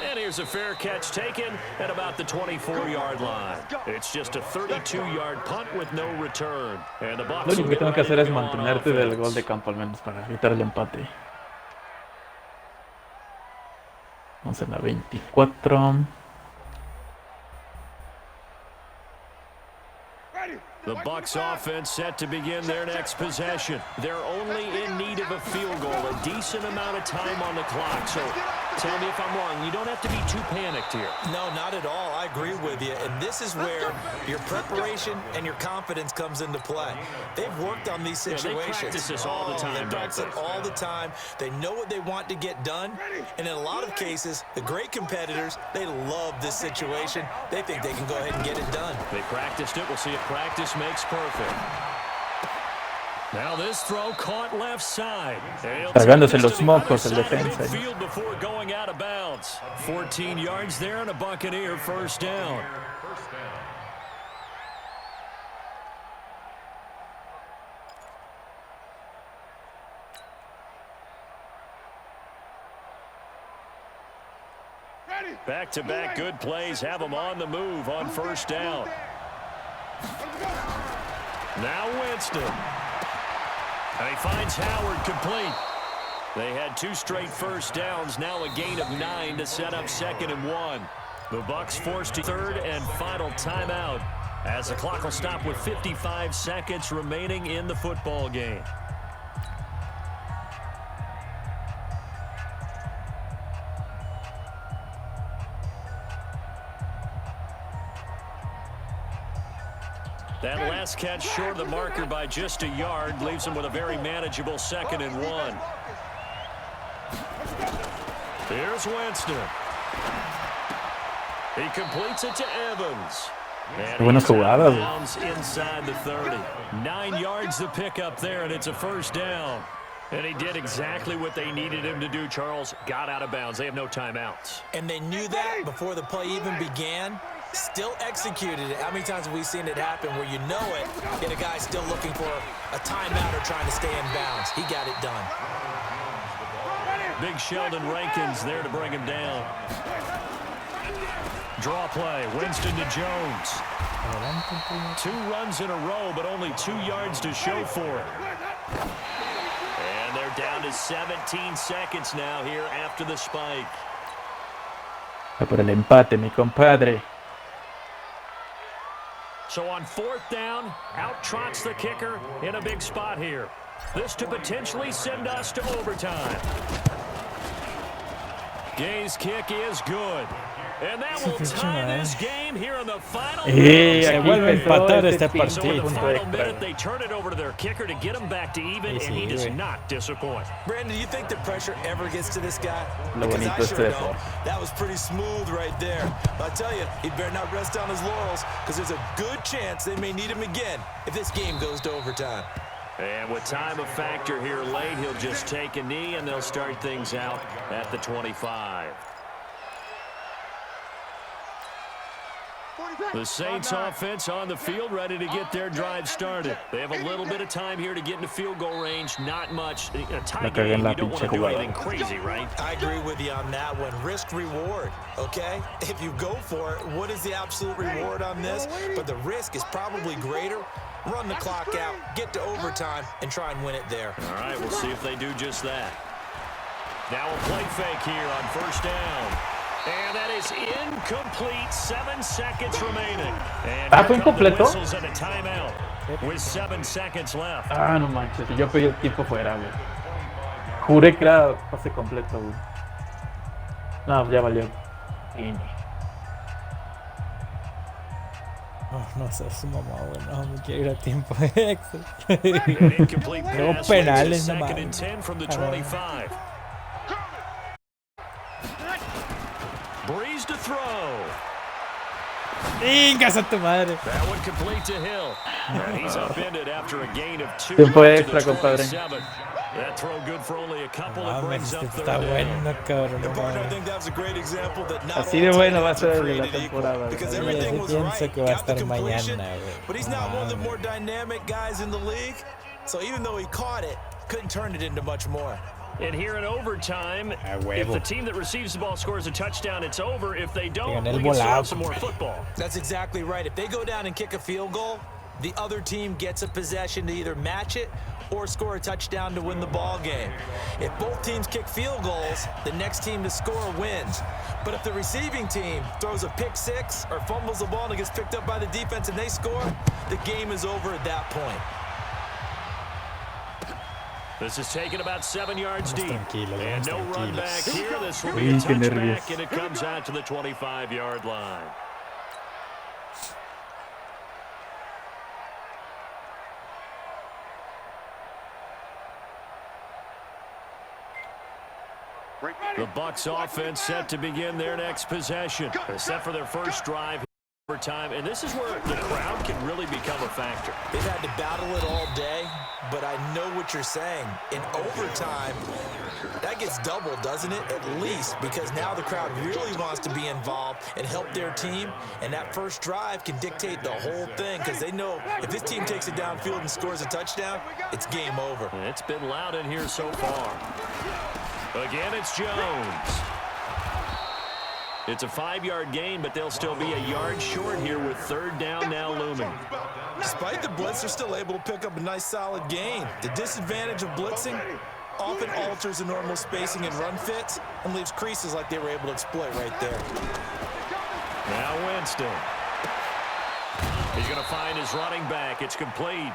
And here's a fair catch taken at about the 24-yard line. It's just a 32-yard punt with no return. And the Bucs Lo único que tengo que hacer es mantenerte del gol de campo al menos para evitar el empate. Vamos en la 24. The Bucs offense set to begin their next possession. They're only in need of a field goal, a decent amount of time on the clock. So tell me if I'm wrong. You don't have to be too panicked here. No, not at all. I agree with you. And this is where your preparation and your confidence comes into play. They've worked on these situations. They practice this all the time. They practice it all the time. They know what they want to get done. And in a lot of cases, the great competitors, they love this situation. They think they can go ahead and get it done. They practiced it. We'll see if practice makes perfect. Now this throw caught left side. Tragándose los mocos el defensa. Field before going out of bounds. 14 yards there and a Buccaneer first down. Back-to-back good plays have them on the move on first down. Now Winston. And he finds Howard complete. They had 2 straight first downs, now a gain of 9 to set up 2nd and 1. The Bucs forced to 3rd and final timeout as the clock will stop with 55 seconds remaining in the football game. That last catch short of the marker by just a yard leaves him with a very manageable 2nd and 1. Here's Winston. He completes it to Evans. And Buenas jugadas. Bounds inside the 30. 9 yards to pick up there, and it's a first down. And he did exactly what they needed him to do, Charles. Got out of bounds. They have no timeouts. And they knew that before the play even began. Still executed it. How many times have we seen it happen where you know it, yet a guy still looking for a timeout or trying to stay in bounds? He got it done. Big Sheldon Rankins there to bring him down. Draw play. Winston to Jones. 2 runs in a row, but only 2 yards to show for it. And they're down to 17 seconds now here after the spike. Por el empate, mi compadre. So on 4th down, out trots the kicker in a big spot here. This to potentially send us to overtime. Gay's kick is good. And that will tie this game here in the final Se vuelve a empatar este So in the partido. final minute, they turn it over to their kicker to get him back to even, and he does not disappoint. Brandon, do you think the pressure ever gets to this guy? Lo Because bonito I es sure eso. don't. That was pretty smooth right there. But I tell you, he better not rest on his laurels because there's a good chance they may need him again if this game goes to overtime. And with time a factor here late, he'll just take a knee, and they'll start things out at the 25. The Saints offense on the field ready to get their drive started. They have a little bit of time here to get into field goal range. Not much. A tie game, you don't want to do anything crazy, right? I agree with you on that one. Risk reward, okay? If you go for it, what is the absolute reward on this? But the risk is probably greater. Run the clock out, get to overtime, and try and win it there. All right, we'll see if they do just that. Now a play fake here on first down. And that is incomplete. 7 seconds remaining. And ¿Fue incompleto? whistles and a timeout with 7 seconds left. Ah, no manches. Yo pedí el tiempo fuera, güey. Juré que era pase completo, güey. No, ya valió. Oh, no seas mamá, güey. No, me quiero ir a tiempo extra. An incomplete Luego pass. penales, no Second mames. and 10 from the 25. Breeze to throw. ¡Vengas a tu madre! That one complete to Hill. And he's upended after a gain of 2 Tiempo to extra, the compadre. 27. That throw good for only a couple. It Mames, brings up este third está down. bueno, cabrón. No Partner, I mames. think that was a great example that not Así de all bueno va a tight ser ends are el de la created equal, temporada. because Sí, everything ese was pienso right. que va a Got the estar completion, mañana, güey. but he's No not one of the mames. more dynamic guys in the league. So even though he caught it, couldn't turn it into much more. And here in overtime, if the team that receives the ball scores a touchdown, it's over. If they don't, Gané el we can still volado. have some more football. That's exactly right. If they go down and kick a field goal, the other team gets a possession to either match it or score a touchdown to win the ball game. If both teams kick field goals, the next team to score wins. But if the receiving team throws a pick six or fumbles the ball and it gets picked up by the defense and they score, the game is over at that point. This is taken about 7 yards deep. And no vamos run back tranquilos. here. This will be Uy, a qué nervios. touchback, and it comes out to the 25-yard line. The Bucs offense set to begin their next possession. Set for their first drive overtime, and this is where the crowd can really become a factor. They've had to battle it all day, but I know what you're saying. In overtime, that gets doubled, doesn't it? At least, because now the crowd really wants to be involved and help their team, and that first drive can dictate the whole thing, because they know if this team takes it downfield and scores a touchdown, it's game over. It's been loud in here so far. Again, it's Jones. It's a 5-yard gain, but they'll still be a yard short here with third down now looming. Despite the blitz, they're still able to pick up a nice solid gain. The disadvantage of blitzing often alters the normal spacing and run fits and leaves creases like they were able to exploit right there. Now Winston. He's going to find his running back. It's complete.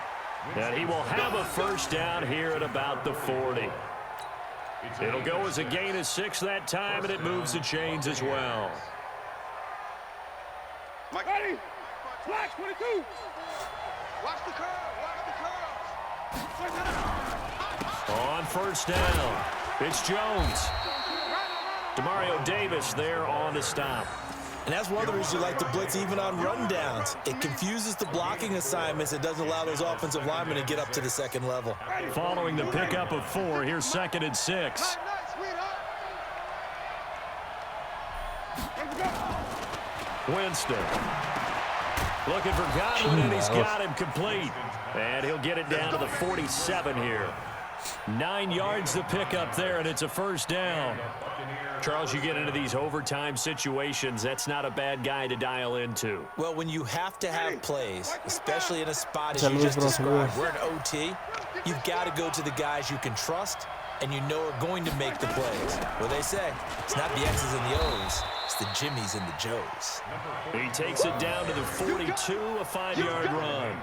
And he will have a first down here at about the 40. It'll go as a gain of 6 that time, and it moves the chains as well. Mike, ready? Flash 22. Watch the curve. Watch the curve. On first down, it's Jones. Demario Davis there on the stop. And that's one of the reasons you like to blitz even on rundowns. It confuses the blocking assignments. It doesn't allow those offensive linemen to get up to the second level. Following the pickup of 4, here's 2nd and 6. Winston. Looking for Godwin, and he's got him complete. And he'll get it down to the 47 here. 9 yards to pick up there, and it's a first down. Charles, you get into these overtime situations, that's not a bad guy to dial into. Well, when you have to have plays, especially in a spot as you just described, we're in OT, you've got to go to the guys you can trust and you know are going to make the plays. Well, they say, it's not the X's and the O's, it's the Jimmies and the Joes. He takes it down to the 42, a 5-yard run.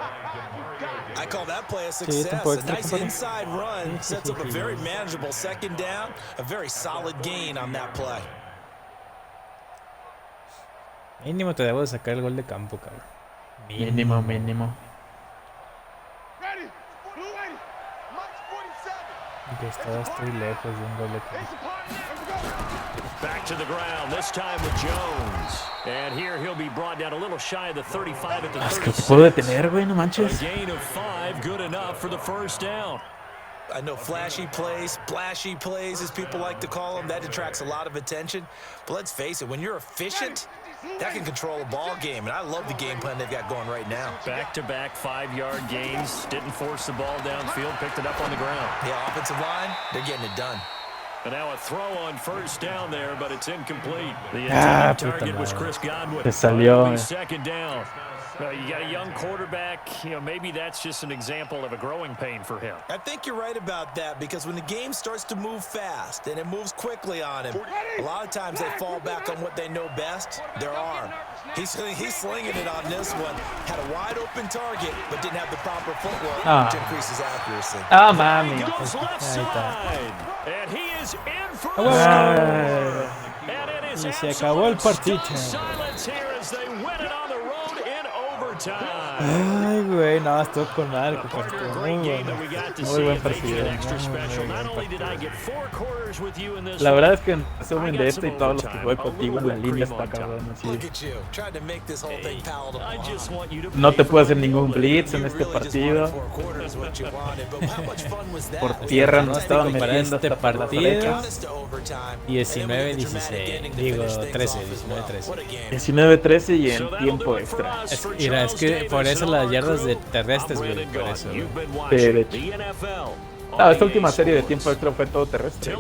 I call that play a success. A nice inside run sets up a very manageable second down, a very solid gain on that play. Mínimo te debo de sacar el gol de campo, cabrón. Mínimo, mínimo. Ready? Blue 80. Mike 47. Que estoy lejos de un gol de campo. It's a partner. Let's go. Back to the ground, this time with Jones. And here he'll be brought down a little shy of the 35 at the Es que 36. puedo detener, güey, no A manches. gain of 5, good enough for the first down. I know flashy plays, splashy plays, as people like to call them, that attracts a lot of attention. But let's face it, when you're efficient, that can control a ball game. And I love the game plan they've got going right now. Back-to-back 5-yard gains. Didn't force the ball downfield. Picked it up on the ground. Yeah, offensive line, they're getting it done. And now a throw on first down there, but it's incomplete. The Ah, intended puta target was madre. Chris Godwin. Te salió, It'll be second down. You got a young quarterback. Maybe that's just an example of a growing pain for him. I think you're right about that, because when the game starts to move fast and it moves quickly on him, a lot of times they fall back on what they know best, their arm. He's slinging it on this one. Had a wide open target, but didn't have the proper footwork, which increases accuracy. Ah, He mami. goes left Ahí está. side. And he is in for a Ah. score. And it is Y se acabó el absolute partido. silence here as they win it on the road in overtime. Ay, güey, no, estuvo con madre, compadre. Muy buen partido. La verdad es que en resumen de este y todos los que jugué contigo, la línea está cabrón. Así. No te puedo hacer ningún blitz en este partido. Por tierra nos estaban metiendo este hasta por las partido. orejas. 19-16, digo 13, 19-13. 19-13 y en tiempo extra. Mira, es que por eso las yardas de terrestres, güey, por eso. De hecho. Esta última serie de tiempo extra fue todo terrestre.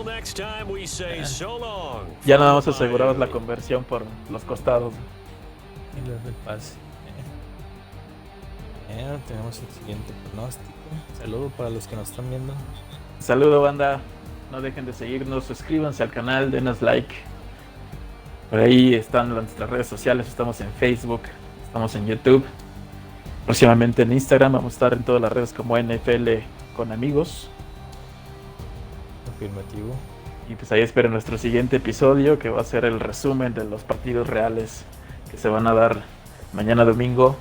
Ya nada más aseguramos la conversión por los costados. Y los del pase. Tenemos el siguiente pronóstico. Saludo para los que nos están viendo. Saludo, banda. No dejen de seguirnos, suscríbanse al canal, denos like. Por ahí están nuestras redes sociales, estamos en Facebook, estamos en YouTube. Próximamente en Instagram, vamos a estar en todas las redes como NFL con amigos. Afirmativo. Y pues ahí esperen nuestro siguiente episodio, que va a ser el resumen de los partidos reales que se van a dar mañana domingo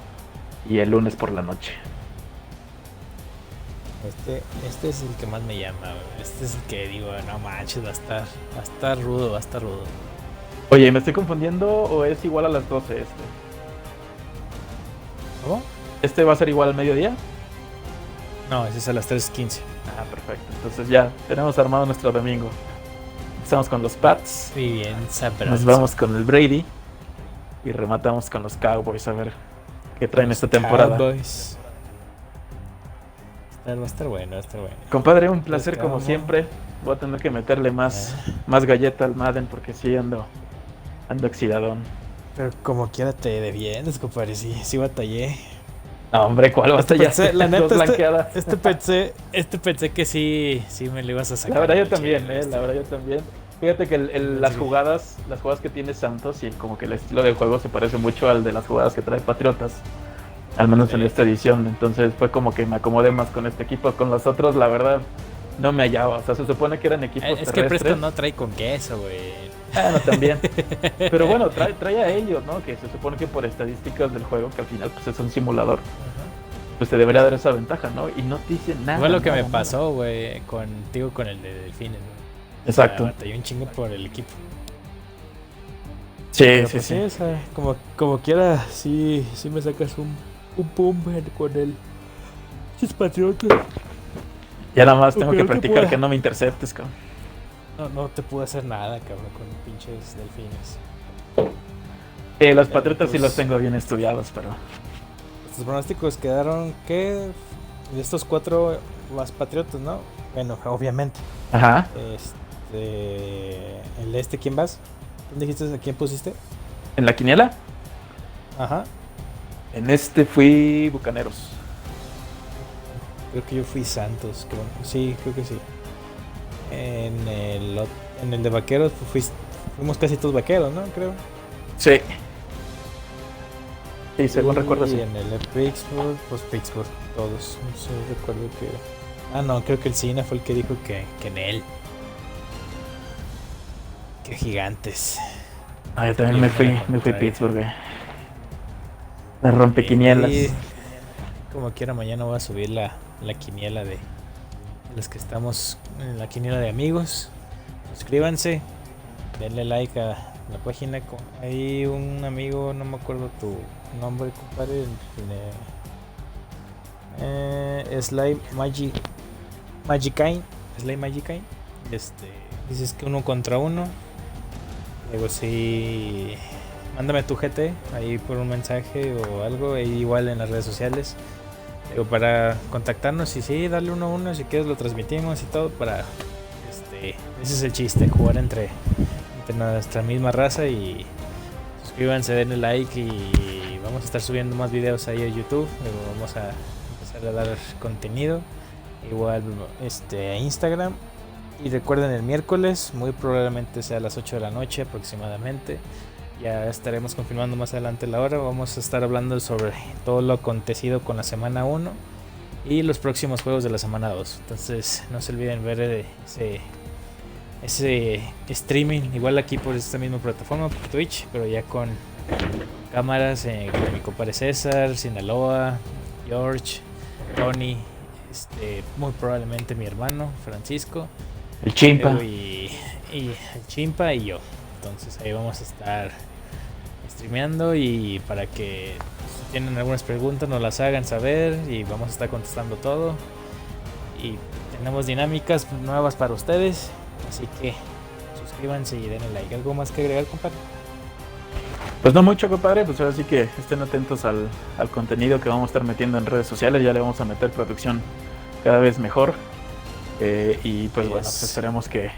y el lunes por la noche. Este es el que más me llama, güey. Este es el que digo, no manches, va a estar rudo, va a estar rudo. Oye, ¿me estoy confundiendo o es igual a las 12 este? ¿Cómo? ¿Este va a ser igual al mediodía? No, ese es a las 3:15. Ah, perfecto. Entonces ya tenemos armado nuestro domingo. Empezamos con los Pats. Muy bien, sabroso. Nos vamos con el Brady. Y rematamos con los Cowboys a ver qué traen esta temporada. Cowboys. Va a estar bueno, va a estar bueno. Compadre, un placer Pues, como ¿cómo? siempre. Voy a tener que meterle más galleta al Madden porque sí ando oxidadón. Pero como quiera te defiendes, compadre. Sí batallé. No, hombre, ¿cuál batalla? La neta, blanqueadas. este pensé que sí me lo ibas a sacar. La verdad yo Che, también, la verdad yo también. Fíjate que las jugadas que tiene Santos y como que el estilo de juego se parece mucho al de las jugadas que trae Patriotas. Al menos en esta edición. Entonces fue como que me acomodé más con este equipo. Con los otros, la verdad, no me hallaba. O sea, se supone que eran equipos Es que Preston no trae con queso, güey. Bueno, también. Pero bueno, trae a ellos, ¿no? Que se supone que por estadísticas del juego, que al final pues es un simulador, pues te debería dar esa ventaja, ¿no? Y no te dicen nada. Fue lo que nada, me pasó, güey, contigo con el de Delfines, güey. Exacto. Batallé un chingo por el equipo. Sí, Pero, sí, pues, sí. O sea, como quiera, sí me sacas un boomer con el Patriotas. Ya nada más tengo que Ojalá que practicar pueda. que no me interceptes, cabrón. No te pude hacer nada, cabrón, con pinches Delfines. Los Patriotas sí pues, los tengo bien estudiados, pero... Estos pronósticos quedaron, ¿qué? De estos 4, las Patriotas, ¿no? Bueno, obviamente. Ajá. El ¿quién vas? ¿Dónde dijiste a quién pusiste? ¿En la quiniela? Ajá. En este fui Bucaneros. Creo que yo fui Santos, creo. Sí, creo que sí. En el de Vaqueros fuimos casi todos Vaqueros, ¿no? Creo. Sí. Sí, según Y recuerdo, sí. en el de Pittsburgh, pues Pittsburgh, todos. No sé, recuerdo que... Ah, no, creo que el Cina fue el que dijo que en él. Que gigantes. Ah, yo también me fui Pittsburgh, güey. Me rompe quinielas. Y como quiera, mañana voy a subir la quiniela de los que estamos en la quiniela de amigos. Suscríbanse, denle like a la página. Hay un amigo, no me acuerdo tu nombre, compadre. Slime Magicine. Slime Magicine. Dices que 1 contra 1. Digo, sí. Mándame tu GT ahí por un mensaje o algo, ahí igual en las redes sociales. Digo, para contactarnos y sí, darle 1-1, si quieres lo transmitimos y todo para ese es el chiste, jugar entre nuestra misma raza. Y suscríbanse, denle like y vamos a estar subiendo más videos ahí a YouTube. Luego vamos a empezar a dar contenido igual a Instagram. Y recuerden, el miércoles muy probablemente sea a las 8 de la noche aproximadamente. Ya estaremos confirmando más adelante la hora. Vamos a estar hablando sobre todo lo acontecido con la semana 1 y los próximos juegos de la semana 2. Entonces no se olviden ver ese streaming igual aquí por esta misma plataforma, por Twitch, pero ya con cámaras, con mi compadre César, Sinaloa, George, Tony, muy probablemente mi hermano Francisco, El Chimpa. y el Chimpa y yo. Entonces ahí vamos a estar streameando, y para que si tienen algunas preguntas nos las hagan saber y vamos a estar contestando todo. Y tenemos dinámicas nuevas para ustedes, así que suscríbanse y denle like. ¿Algo más que agregar, compadre? Pues no mucho, compadre, pues ahora sí que estén atentos al contenido que vamos a estar metiendo en redes sociales. Ya le vamos a meter producción cada vez mejor, y pues bueno, pues esperemos que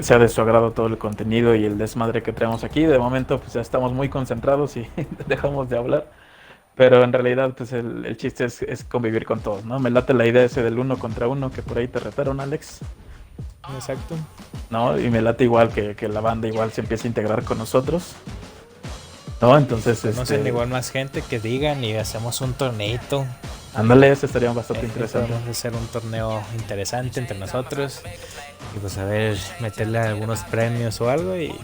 sea de su agrado todo el contenido y el desmadre que traemos aquí. De momento pues ya estamos muy concentrados y dejamos de hablar, pero en realidad pues el chiste es convivir con todos, ¿no? Me late la idea ese del 1 contra 1 que por ahí te retaron, Alex. Exacto. ¿No? Y me late igual que la banda igual se empiece a integrar con nosotros, ¿no? Entonces conocen igual más gente, que digan y hacemos un torneito. Ándale, eso estaría bastante interesante. Podemos hacer un torneo interesante entre nosotros y pues a ver, meterle algunos premios o algo, y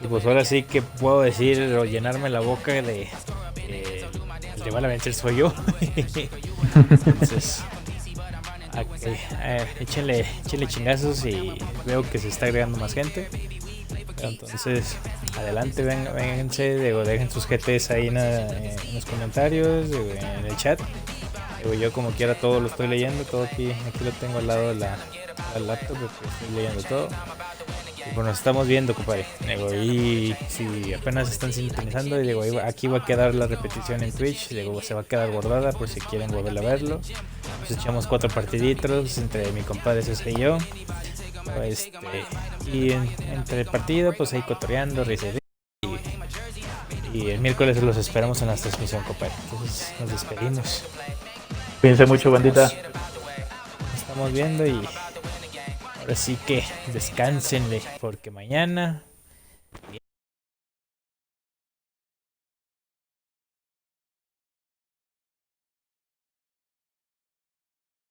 pues ahora sí que puedo decir o llenarme la boca de el rival a vencer soy yo. Entonces échenle chingazos, y veo que se está agregando más gente. Entonces adelante, vénganse, dejen sus GTs ahí en los comentarios, en el chat. Yo como quiera todo lo estoy leyendo, todo aquí lo tengo al lado de la laptop, porque estoy leyendo todo. Y pues nos estamos viendo, compadre. Y si apenas están sintonizando, aquí va a quedar la repetición en Twitch, se va a quedar guardada por si quieren volver a verlo. Nos echamos 4 partiditos entre mi compadre César y yo. Y entre el partido, pues ahí cotoreando, risa. Y el miércoles los esperamos en la transmisión, compadre. Entonces nos despedimos. Cuídense mucho, bandita. Nos estamos viendo, y ahora sí que descánsenle, porque mañana